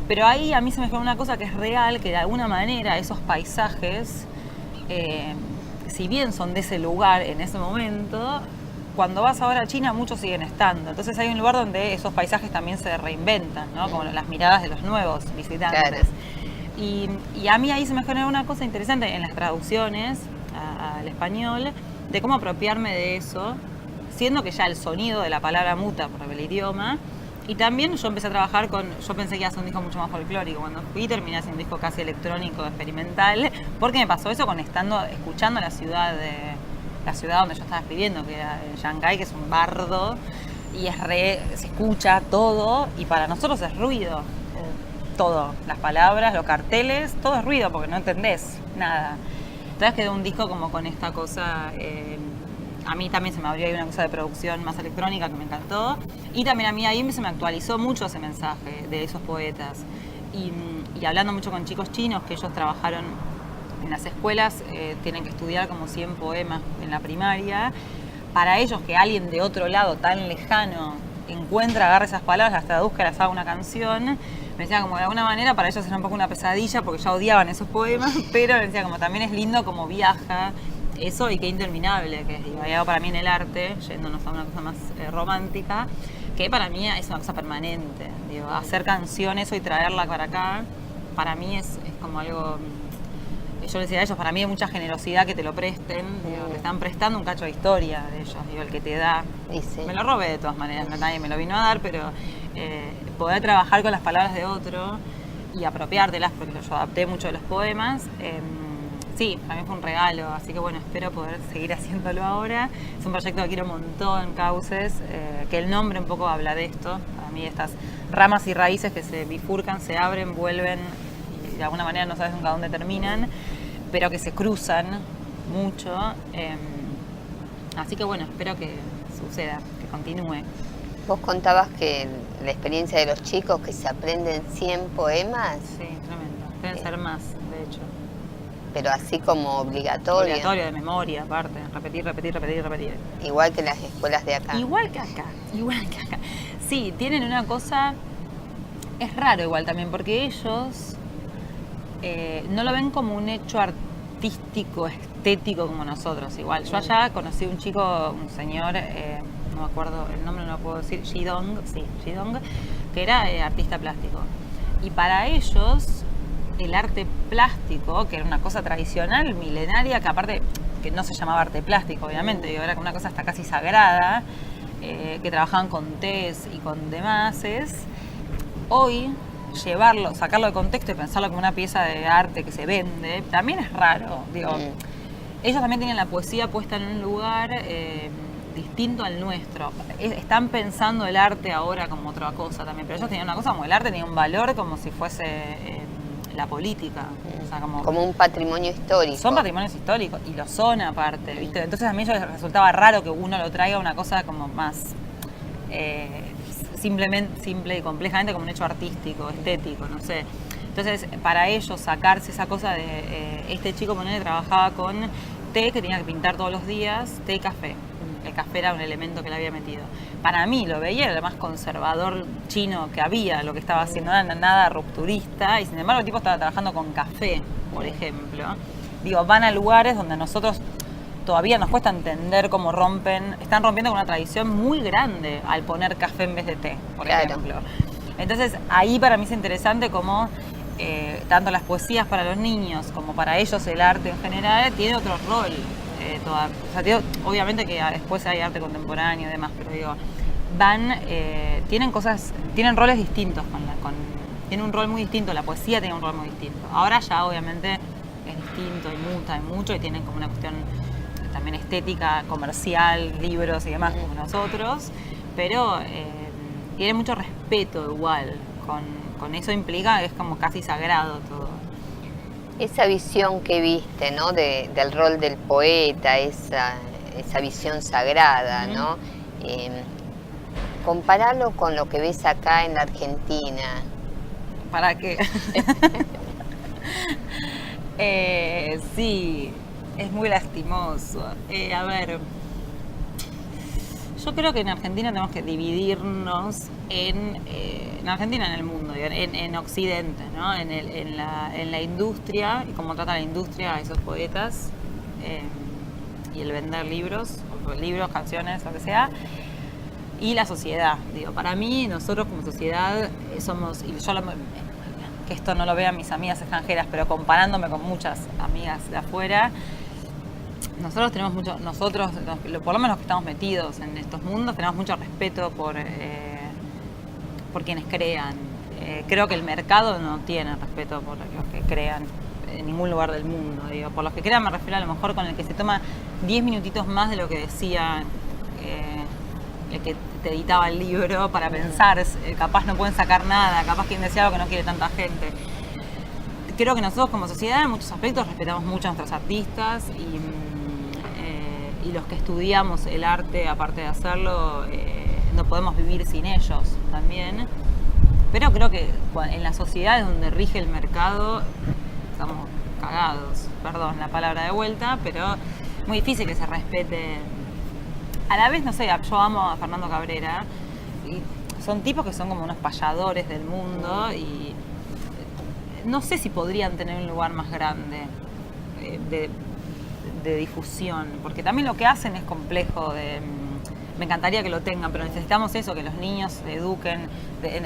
Pero ahí a mí se me fue una cosa que es real, que de alguna manera esos paisajes, si bien son de ese lugar en ese momento, cuando vas ahora a China muchos siguen estando. Entonces hay un lugar donde esos paisajes también se reinventan, ¿no? Como las miradas de los nuevos visitantes. Claro. Y a mí ahí se me generó una cosa interesante en las traducciones al español, de cómo apropiarme de eso, siendo que ya el sonido de la palabra muta por el idioma. Y también yo empecé a trabajar yo pensé que iba a ser un disco mucho más folclórico. Cuando fui terminé haciendo un disco casi electrónico, experimental, porque me pasó eso escuchando la ciudad donde yo estaba escribiendo, que era Shanghái, que es un bardo, y se escucha todo, y para nosotros es ruido. todo, las palabras, los carteles, todo es ruido porque no entendés nada. Entonces quedó un disco como con esta cosa, a mí también se me abrió ahí una cosa de producción más electrónica que me encantó, y también a mí ahí se me actualizó mucho ese mensaje de esos poetas. Y hablando mucho con chicos chinos, que ellos trabajaron en las escuelas, tienen que estudiar como 100 poemas en la primaria. Para ellos, que alguien de otro lado tan lejano agarre esas palabras, las traduzca, las haga una canción, me decía como de alguna manera para ellos era un poco una pesadilla porque ya odiaban esos poemas, pero me decía como también es lindo como viaja eso y qué interminable que es. Digo, hay algo para mí en el arte, yéndonos a una cosa más romántica, que para mí es una cosa permanente. Digo, hacer canciones y traerla para acá, para mí es como algo... Yo les decía a ellos, para mí hay mucha generosidad que te lo presten, digo, te están prestando un cacho de historia de ellos, digo, el que te da. Sí. Me lo robé de todas maneras, nadie me lo vino a dar, pero poder trabajar con las palabras de otro y apropiártelas, porque yo adapté mucho de los poemas, sí, para mí fue un regalo, así que bueno, espero poder seguir haciéndolo ahora. Es un proyecto que quiero un montón, Cauces, que el nombre un poco habla de esto. Para mí estas ramas y raíces que se bifurcan, se abren, vuelven y de alguna manera no sabes nunca dónde terminan, pero que se cruzan mucho. Así que bueno, espero que suceda, que continúe. Vos contabas que la experiencia de los chicos que se aprenden 100 poemas. Sí, tremendo. Deben ser más, de hecho. Pero así como obligatorio. Obligatorio, de memoria, aparte. Repetir. Igual que las escuelas de acá. Igual que acá. Sí, tienen una cosa... Es raro igual también, porque ellos no lo ven como un hecho artístico, estético como nosotros. Igual, yo allá conocí un chico, un señor, no me acuerdo el nombre, no lo puedo decir, Shidong, que era artista plástico. Y para ellos... el arte plástico, que era una cosa tradicional, milenaria, que aparte que no se llamaba arte plástico, obviamente, era una cosa hasta casi sagrada, que trabajaban con tés y con demases. Hoy, sacarlo de contexto y pensarlo como una pieza de arte que se vende, también es raro. Digo, ellos también tenían la poesía puesta en un lugar distinto al nuestro. Están pensando el arte ahora como otra cosa también, pero ellos tenían una cosa como el arte tenía un valor como si fuese... la política, o sea, como un patrimonio histórico. Son patrimonios históricos y lo son aparte, ¿viste? Entonces a mí les resultaba raro que uno lo traiga una cosa como más simple y complejamente como un hecho artístico, estético, no sé. Entonces para ellos sacarse esa cosa de este chico ponele trabajaba con té que tenía que pintar todos los días, té y café. El café era un elemento que le había metido. Para mí lo veía, era el más conservador chino que había, lo que estaba haciendo, no era nada rupturista, y sin embargo el tipo estaba trabajando con café, por ejemplo. Digo, van a lugares donde a nosotros todavía nos cuesta entender cómo están rompiendo con una tradición muy grande al poner café en vez de té, por ejemplo. Entonces ahí para mí es interesante cómo tanto las poesías para los niños como para ellos el arte en general tiene otro rol. Obviamente que después hay arte contemporáneo y demás, pero digo, tienen roles distintos, tienen un rol muy distinto, la poesía tiene un rol muy distinto. Ahora ya obviamente es distinto y muta y mucho y tienen como una cuestión también estética, comercial, libros y demás como nosotros, pero tienen mucho respeto igual, con eso implica que es como casi sagrado todo. Esa visión que viste, ¿no? Del rol del poeta, esa visión sagrada, ¿no? Compararlo con lo que ves acá en la Argentina. ¿Para qué? Sí, es muy lastimoso. A ver, yo creo que en Argentina tenemos que dividirnos en Argentina, en el mundo, en Occidente, ¿no? En la industria y cómo trata la industria a esos poetas y el vender libros, canciones, lo que sea, y la sociedad. Digo, para mí, nosotros como sociedad somos, y yo que esto no lo vean mis amigas extranjeras, pero comparándome con muchas amigas de afuera, nosotros tenemos por lo menos los que estamos metidos en estos mundos, tenemos mucho respeto por quienes crean. Creo que el mercado no tiene respeto por los que crean en ningún lugar del mundo. Digo, por los que crean me refiero a lo mejor con el que se toma 10 minutitos más de lo que decía el que te editaba el libro para pensar, capaz no pueden sacar nada, capaz quieren decir algo que no quiere tanta gente. Creo que nosotros como sociedad en muchos aspectos respetamos mucho a nuestros artistas y los que estudiamos el arte, aparte de hacerlo, no podemos vivir sin ellos también. Pero creo que en las sociedades donde rige el mercado estamos cagados, perdón la palabra de vuelta, pero muy difícil que se respete. A la vez, no sé, yo amo a Fernando Cabrera y son tipos que son como unos payadores del mundo y no sé si podrían tener un lugar más grande de difusión, porque también lo que hacen es complejo. Me encantaría que lo tengan, pero necesitamos eso, que los niños se eduquen,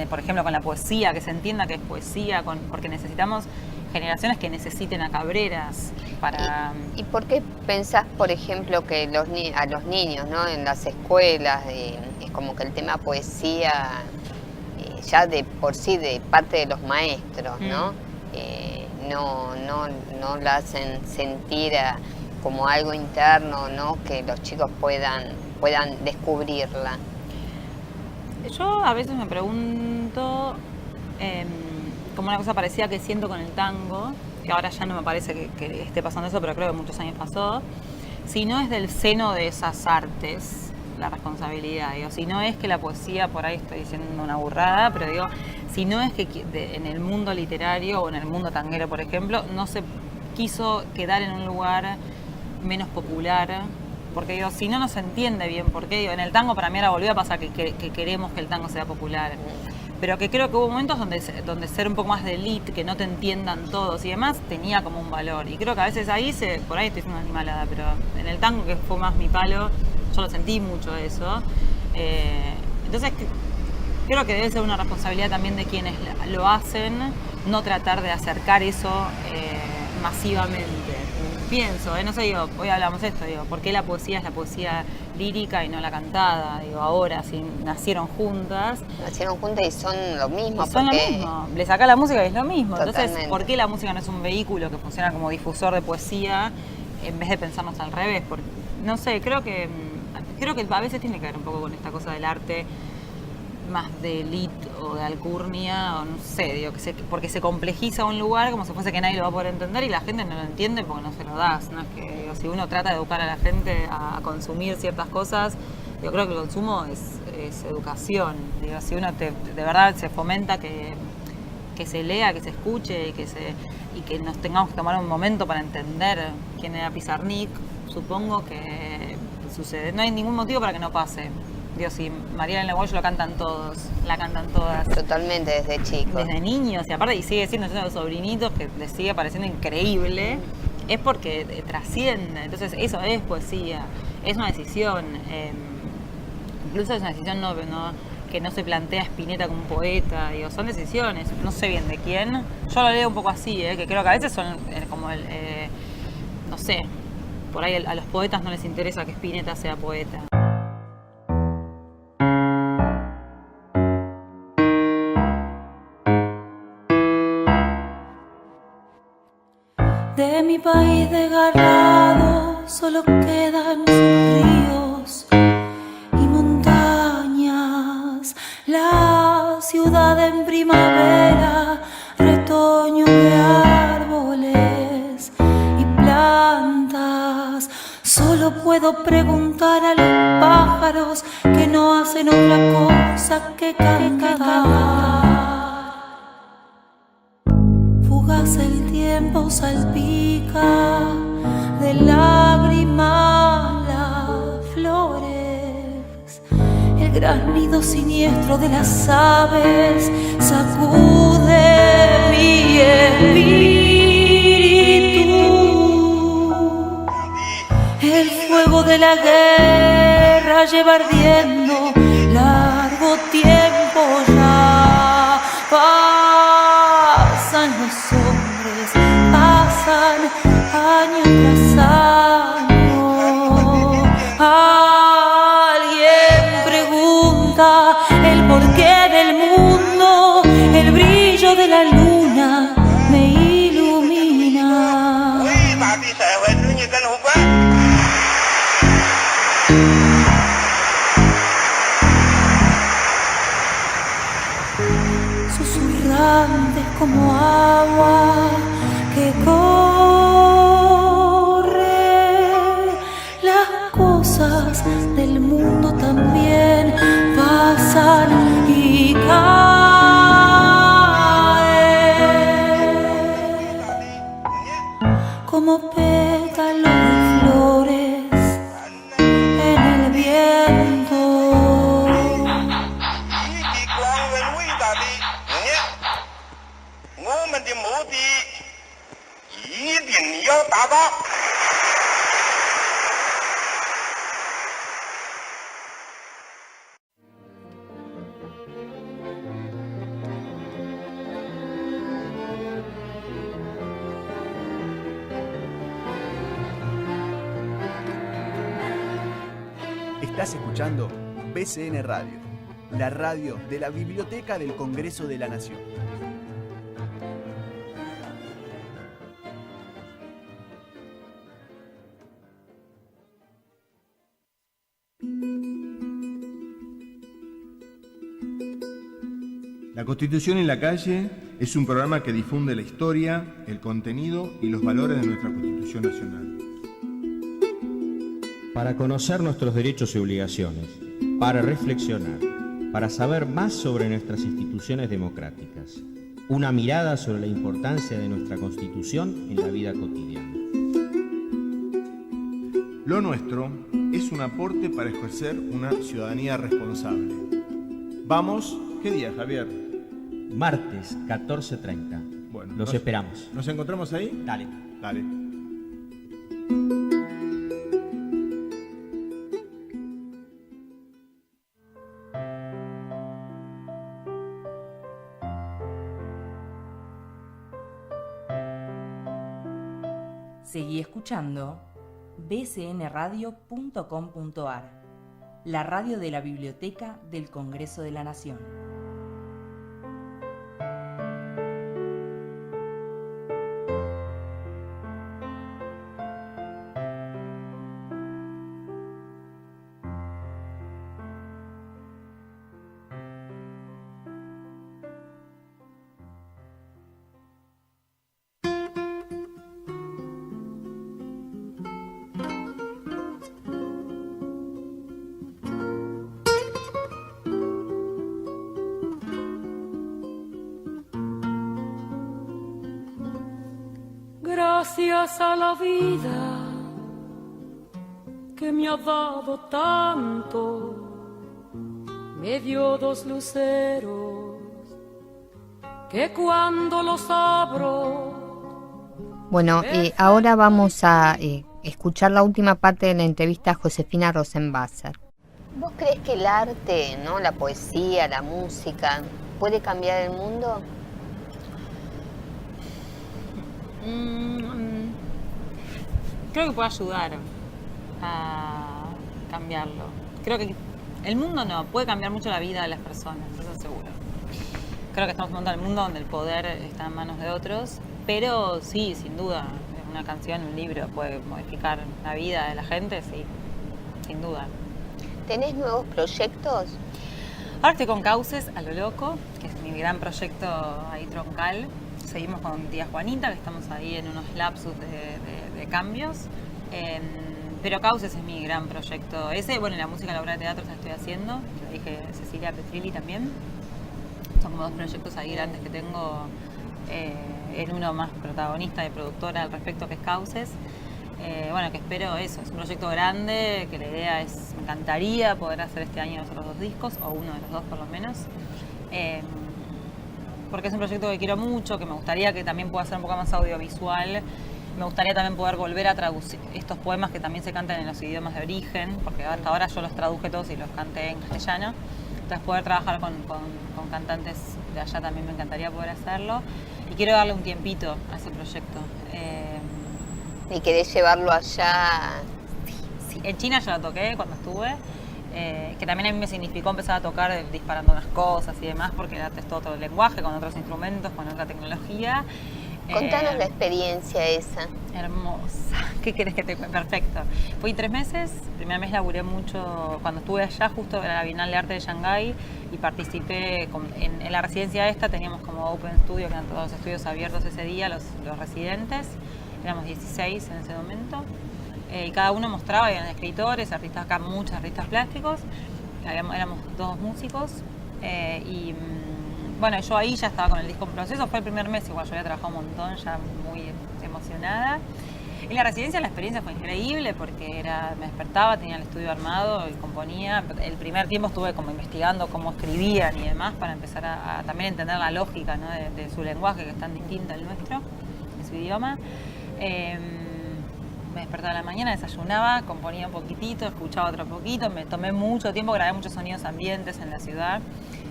por ejemplo, con la poesía, que se entienda que es poesía, porque necesitamos generaciones que necesiten a Cabreras para... ¿Y por qué pensás, por ejemplo, que a los niños, ¿no? En las escuelas, es como que el tema poesía, ya de por sí, de parte de los maestros, ¿no? No la hacen sentir como algo interno, ¿no? Que los chicos puedan descubrirla? Yo a veces me pregunto, como una cosa parecida que siento con el tango, que ahora ya no me parece que esté pasando eso, pero creo que muchos años pasó, si no es del seno de esas artes la responsabilidad, digo, si no es que la poesía, por ahí estoy diciendo una burrada, pero digo, si no es que en el mundo literario o en el mundo tanguero, por ejemplo, no se quiso quedar en un lugar menos popular, porque digo, si no, no se entiende bien por qué. Digo, en el tango para mí ahora volvió a pasar que queremos que el tango sea popular, pero que creo que hubo momentos donde ser un poco más de elite, que no te entiendan todos y demás, tenía como un valor, y creo que a veces ahí por ahí estoy siendo una animalada, pero en el tango, que fue más mi palo, yo lo sentí mucho eso. Entonces creo que debe ser una responsabilidad también de quienes lo hacen, no tratar de acercar eso masivamente. Pienso, no sé, digo, hoy hablamos de esto, digo, ¿por qué la poesía es la poesía lírica y no la cantada? Digo, ahora, si nacieron juntas. Nacieron juntas y son lo mismo. Son lo mismo, le saca la música y es lo mismo. Totalmente. Entonces, ¿por qué la música no es un vehículo que funciona como difusor de poesía en vez de pensarnos al revés? Porque, no sé, creo que a veces tiene que ver un poco con esta cosa del arte más de elite o de alcurnia, o no sé, digo, porque se complejiza un lugar como si fuese que nadie lo va a poder entender y la gente no lo entiende porque no se lo das, ¿no? Es que digo, si uno trata de educar a la gente a consumir ciertas cosas, yo creo que el consumo es educación. Digo, si uno de verdad se fomenta que se lea, que se escuche y que nos tengamos que tomar un momento para entender quién era Pizarnik, supongo que sucede. No hay ningún motivo para que no pase. Digo, si Mariana Leguayo la cantan todos, la cantan todas. Totalmente, desde chicos. Desde niños, y aparte, y sigue siendo los sobrinitos que les sigue pareciendo increíble, es porque trasciende. Entonces, eso es poesía, es una decisión. Incluso es una decisión que no se plantea Spinetta como un poeta, digo, son decisiones, no sé bien de quién. Yo lo leo un poco así, que creo que a veces son como no sé, por ahí a los poetas no les interesa que Spinetta sea poeta. De mi país desgarrado solo quedan ríos y montañas, la ciudad en primavera, retoño de árboles y plantas. Solo puedo preguntar a los pájaros que no hacen otra cosa que cantar. Fugaz el tiempo salpica de lágrimas las flores. El graznido siniestro de las aves sacude mi espíritu. El fuego de la guerra lleva ardiendo largo tiempo ya. Pasan los hombres, pasan año tras año. Alguien pregunta el porqué del mundo, el brillo de la luna me ilumina. como agua que corre. Las cosas del mundo también pasan y caen como pétalos de flores en el viento. Estás escuchando BCN Radio, la radio de la Biblioteca del Congreso de la Nación. La Constitución en la calle es un programa que difunde la historia, el contenido y los valores de nuestra Constitución Nacional. Para conocer nuestros derechos y obligaciones, para reflexionar, para saber más sobre nuestras instituciones democráticas, una mirada sobre la importancia de nuestra Constitución en la vida cotidiana. Lo nuestro es un aporte para ejercer una ciudadanía responsable. Vamos, ¿qué día, Javier? Martes, 14:30. Bueno, Los esperamos. ¿Nos encontramos ahí? Dale. Dale. Seguí escuchando bcnradio.com.ar, la radio de la Biblioteca del Congreso de la Nación. Gracias a la vida que me ha dado tanto, me dio dos luceros que cuando los abro... Bueno, ahora vamos a escuchar la última parte de la entrevista a Josefina Rosenwasser. ¿Vos crees que el arte, ¿no? La poesía, la música, puede cambiar el mundo? Creo que puede ayudar a cambiarlo. Creo que el mundo no, puede cambiar mucho la vida de las personas, eso seguro. Creo que estamos en un mundo donde el poder está en manos de otros, pero sí, sin duda, una canción, un libro puede modificar la vida de la gente, sí, sin duda. ¿Tenés nuevos proyectos? Ahora estoy con Cauces a lo loco, que es mi gran proyecto ahí troncal. Seguimos con Tía Juanita, que estamos ahí en unos lapsus de cambios. Pero Cauces es mi gran proyecto ese. Bueno, la música, la obra de teatro la estoy haciendo, que lo dije Cecilia Petrilli también. Son como dos proyectos ahí grandes que tengo, en uno más protagonista y productora al respecto, que es Cauces. Bueno, que espero eso, es un proyecto grande, que la idea es, me encantaría poder hacer este año los otros dos discos, o uno de los dos por lo menos. Porque es un proyecto que quiero mucho, que me gustaría que también pueda ser un poco más audiovisual. Me gustaría también poder volver a traducir estos poemas que también se cantan en los idiomas de origen, porque hasta ahora yo los traduje todos y los canté en castellano. Entonces poder trabajar con cantantes de allá también me encantaría poder hacerlo. Y quiero darle un tiempito a ese proyecto. ¿Y querés llevarlo allá? Sí, en China ya lo toqué cuando estuve. Que también a mí me significó empezar a tocar disparando unas cosas y demás, porque era todo otro lenguaje, con otros instrumentos, con otra tecnología. Contanos la experiencia esa. Hermosa. ¿Qué querés que te cuente? Perfecto. Fui 3 meses. El primer mes laburé mucho. Cuando estuve allá, justo era la Bienal de Arte de Shanghái, y participé en la residencia esta. Teníamos como Open Studio, que eran todos los estudios abiertos ese día, los residentes. Éramos 16 en ese momento. Y cada uno mostraba, habían escritores, artistas acá, muchos artistas plásticos. Éramos 2 músicos. Bueno, yo ahí ya estaba con el disco en proceso. Fue el primer mes, igual yo había trabajado un montón, ya muy emocionada. En la residencia la experiencia fue increíble porque me despertaba, tenía el estudio armado y componía. El primer tiempo estuve como investigando cómo escribían y demás para empezar a también entender la lógica, ¿no? de su lenguaje, que es tan distinto al nuestro, de su idioma. Me despertaba a la mañana, desayunaba, componía un poquitito, escuchaba otro poquito. Me tomé mucho tiempo, grabé muchos sonidos ambientes en la ciudad.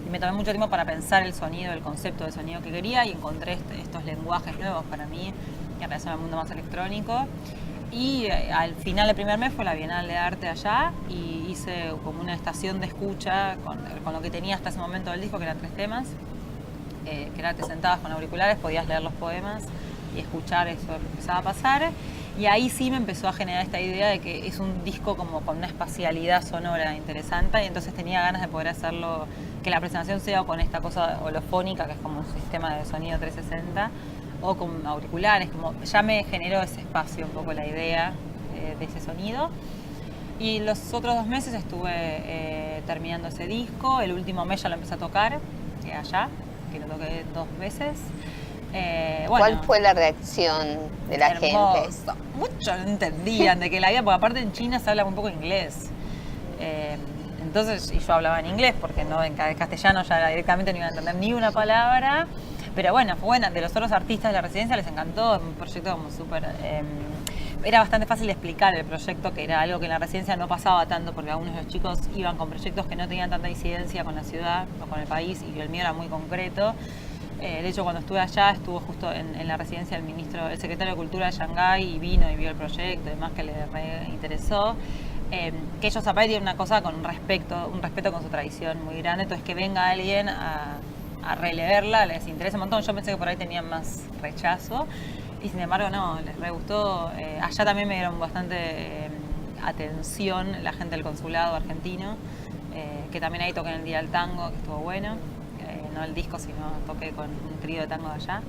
Y me tomé mucho tiempo para pensar el sonido, el concepto de sonido que quería, y encontré estos lenguajes nuevos para mí en relación al mundo más electrónico. Y al final del primer mes fue la Bienal de Arte allá, y hice como una estación de escucha con lo que tenía hasta ese momento del disco, que eran 3 temas, que era te sentabas con auriculares, podías leer los poemas y escuchar eso que empezaba a pasar. Y ahí sí me empezó a generar esta idea de que es un disco como con una espacialidad sonora interesante, y entonces tenía ganas de poder hacerlo, que la presentación sea con esta cosa holofónica, que es como un sistema de sonido 360, o con auriculares, como ya me generó ese espacio un poco la idea de ese sonido. Y los otros 2 meses estuve terminando ese disco. El último mes ya lo empecé a tocar allá, que lo toqué 2 veces. Bueno, ¿cuál fue la reacción de la gente? Muchos no entendían de que la vida, porque aparte en China se habla un poco inglés. Entonces, y yo hablaba en inglés, porque no en castellano ya directamente no iba a entender ni una palabra. Pero bueno, fue buena. De los otros artistas de la residencia les encantó. Un proyecto como súper... era bastante fácil de explicar el proyecto, que era algo que en la residencia no pasaba tanto, porque algunos de los chicos iban con proyectos que no tenían tanta incidencia con la ciudad o con el país, y el mío era muy concreto. De hecho, cuando estuve allá, estuvo justo en la residencia el secretario de Cultura de Shanghái, y vino y vio el proyecto, además que le interesó. Que ellos aparte tienen una cosa con un respeto con su tradición muy grande, entonces que venga alguien a releerla les interesa un montón. Yo pensé que por ahí tenían más rechazo, y sin embargo no, les re gustó. Allá también me dieron bastante atención la gente del consulado argentino, que también ahí toqué en el Día del Tango, que estuvo bueno. No el disco, sino toqué con un trío de tango de allá.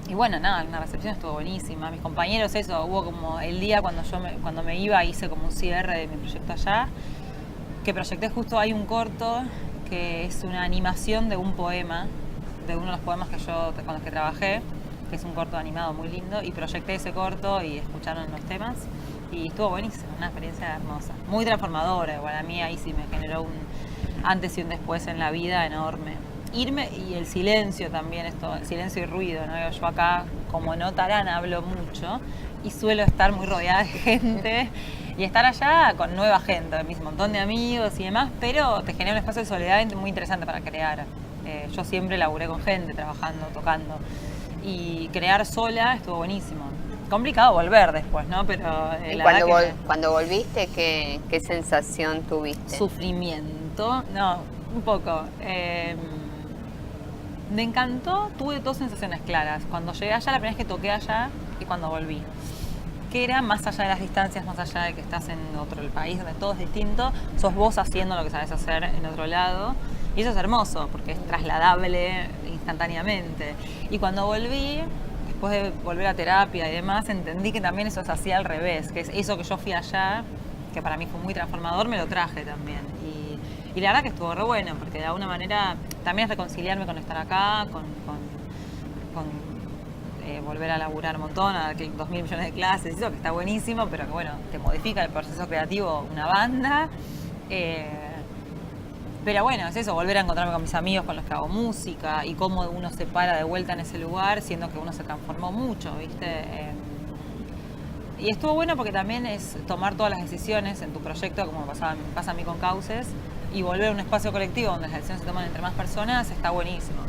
Y bueno, nada, la recepción estuvo buenísima. Mis compañeros, eso, hubo como el día cuando me iba, hice como un cierre de mi proyecto allá, que proyecté justo, hay un corto que es una animación de un poema, de uno de los poemas con los que trabajé, que es un corto animado muy lindo, y proyecté ese corto y escucharon los temas, y estuvo buenísimo, una experiencia hermosa, muy transformadora. Igual a mí ahí sí me generó un antes y un después en la vida enorme. Irme, y el silencio también, el silencio y ruido, ¿no? Yo acá, como notarán, hablo mucho y suelo estar muy rodeada de gente, y estar allá con nueva gente, mis montón de amigos y demás, pero te genera un espacio de soledad muy interesante para crear. Yo siempre laburé con gente, trabajando, tocando, y crear sola estuvo buenísimo. Complicado volver después, ¿no? Pero cuando volviste, ¿qué sensación tuviste? Sufrimiento, no, un poco. Me encantó, tuve 2 sensaciones claras. Cuando llegué allá, la primera vez que toqué allá, y cuando volví. Que era más allá de las distancias, más allá de que estás en otro país donde todo es distinto, sos vos haciendo lo que sabes hacer en otro lado. Y eso es hermoso, porque es trasladable instantáneamente. Y cuando volví, después de volver a terapia y demás, entendí que también eso se hacía al revés, que es eso que yo fui allá, que para mí fue muy transformador, me lo traje también. Y la verdad que estuvo re bueno, porque de alguna manera también es reconciliarme con estar acá, con volver a laburar un montón, a 2.000 millones de clases, eso que está buenísimo, pero que bueno, te modifica el proceso creativo una banda. Pero bueno, es eso, volver a encontrarme con mis amigos con los que hago música, y cómo uno se para de vuelta en ese lugar, siendo que uno se transformó mucho, ¿viste? Y estuvo bueno porque también es tomar todas las decisiones en tu proyecto, como pasa a mí con Cauces, y volver a un espacio colectivo donde las decisiones se toman entre más personas, está buenísimo.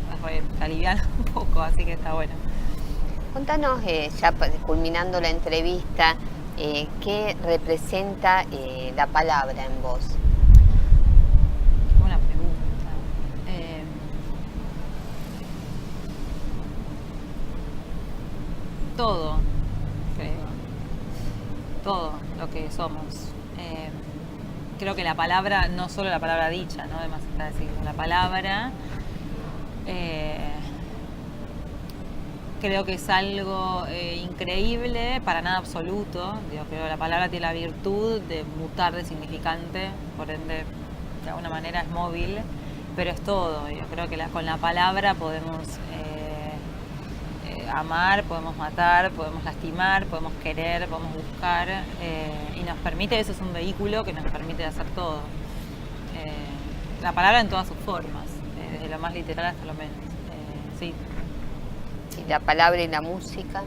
Te aliviana un poco, así que está bueno. Contanos, ya culminando la entrevista, ¿qué representa la palabra en vos? Buena pregunta. todo, creo. Todo lo que somos. Creo que la palabra, no solo la palabra dicha, ¿no? Además está decirlo, la palabra creo que es algo increíble, para nada absoluto. Digo, creo que la palabra tiene la virtud de mutar de significante, por ende, de alguna manera es móvil, pero es todo. Yo creo que con la palabra podemos amar, podemos matar, podemos lastimar, podemos querer, podemos buscar, y nos permite, eso es un vehículo que nos permite hacer todo. La palabra en todas sus formas, desde lo más literal hasta lo menos. Sí. ¿Y la palabra y la música?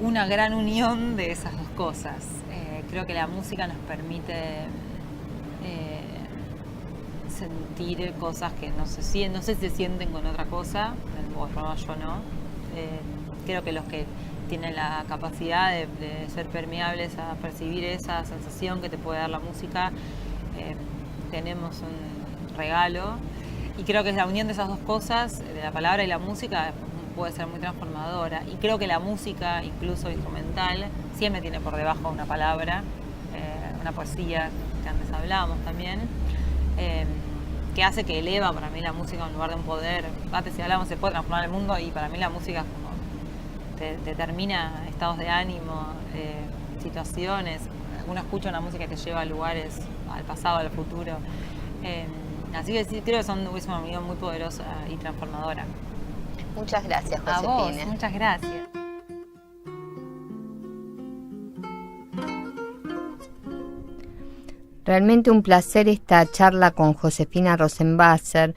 Una gran unión de esas dos cosas. Creo que la música nos permite sentir cosas que no sé si se sienten con otra cosa, o yo no. Creo que los que tienen la capacidad de ser permeables a percibir esa sensación que te puede dar la música, tenemos un regalo. Y creo que la unión de esas dos cosas, de la palabra y la música, puede ser muy transformadora. Y creo que la música, incluso instrumental, siempre tiene por debajo una palabra, una poesía que antes hablábamos también, que hace que eleva para mí la música a un lugar de un poder. Antes, si hablamos, se puede transformar el mundo, y para mí la música es como determina estados de ánimo, situaciones. Uno escucha una música que te lleva a lugares, al pasado, al futuro. Así que sí, creo que es una unión muy poderosa y transformadora. Muchas gracias, Josefina. A vos, muchas gracias. Realmente un placer esta charla con Josefina Rosenwasser.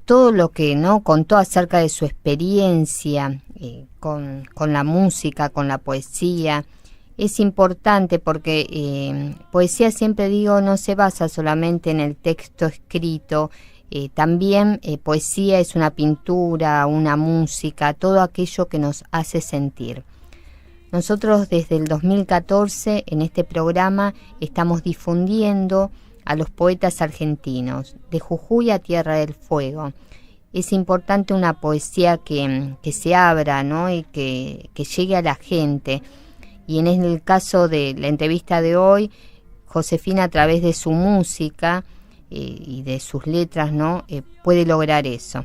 Todo lo que contó acerca de su experiencia con la música, con la poesía. Es importante porque poesía, siempre digo, no se basa solamente en el texto escrito, también poesía es una pintura, una música, todo aquello que nos hace sentir. Nosotros desde el 2014 en este programa estamos difundiendo a los poetas argentinos, de Jujuy a Tierra del Fuego. Es importante una poesía que se abra, ¿no? Y que llegue a la gente. Y en el caso de la entrevista de hoy, Josefina, a través de su música y de sus letras, ¿no? Puede lograr eso.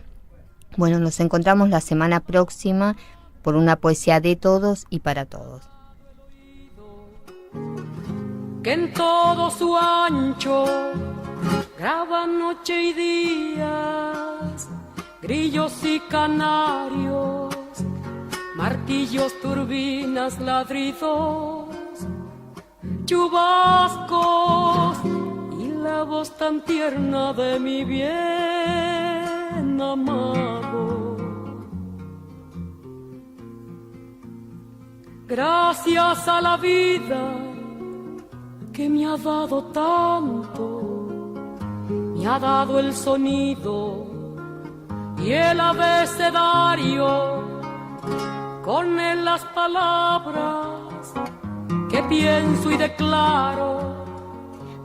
Bueno, nos encontramos la semana próxima por una poesía de todos y para todos. Que en todo su ancho graba noche y días, grillos y canarios, martillos, turbinas, ladridos, chubascos y la voz tan tierna de mi bien amado. Gracias a la vida que me ha dado tanto, me ha dado el sonido y el abecedario, con él las palabras que pienso y declaro,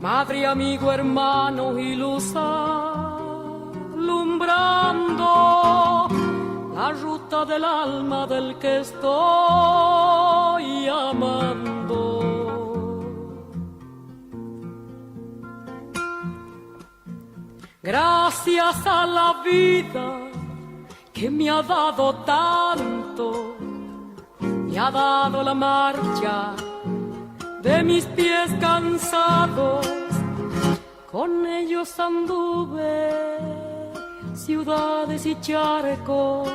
madre, amigo, hermano y luz alumbrando la ruta del alma del que estoy amando. Gracias a la vida que me ha dado tanto, me ha dado la marcha de mis pies cansados, con ellos anduve ciudades y charcos,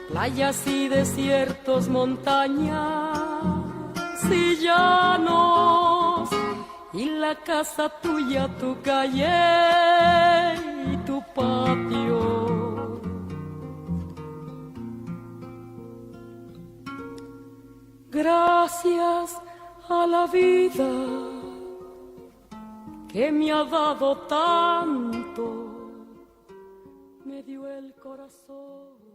playas y desiertos, montañas y llanos, y la casa tuya, tu calle y tu patio. Gracias a la vida que me ha dado tanto, me dio el corazón.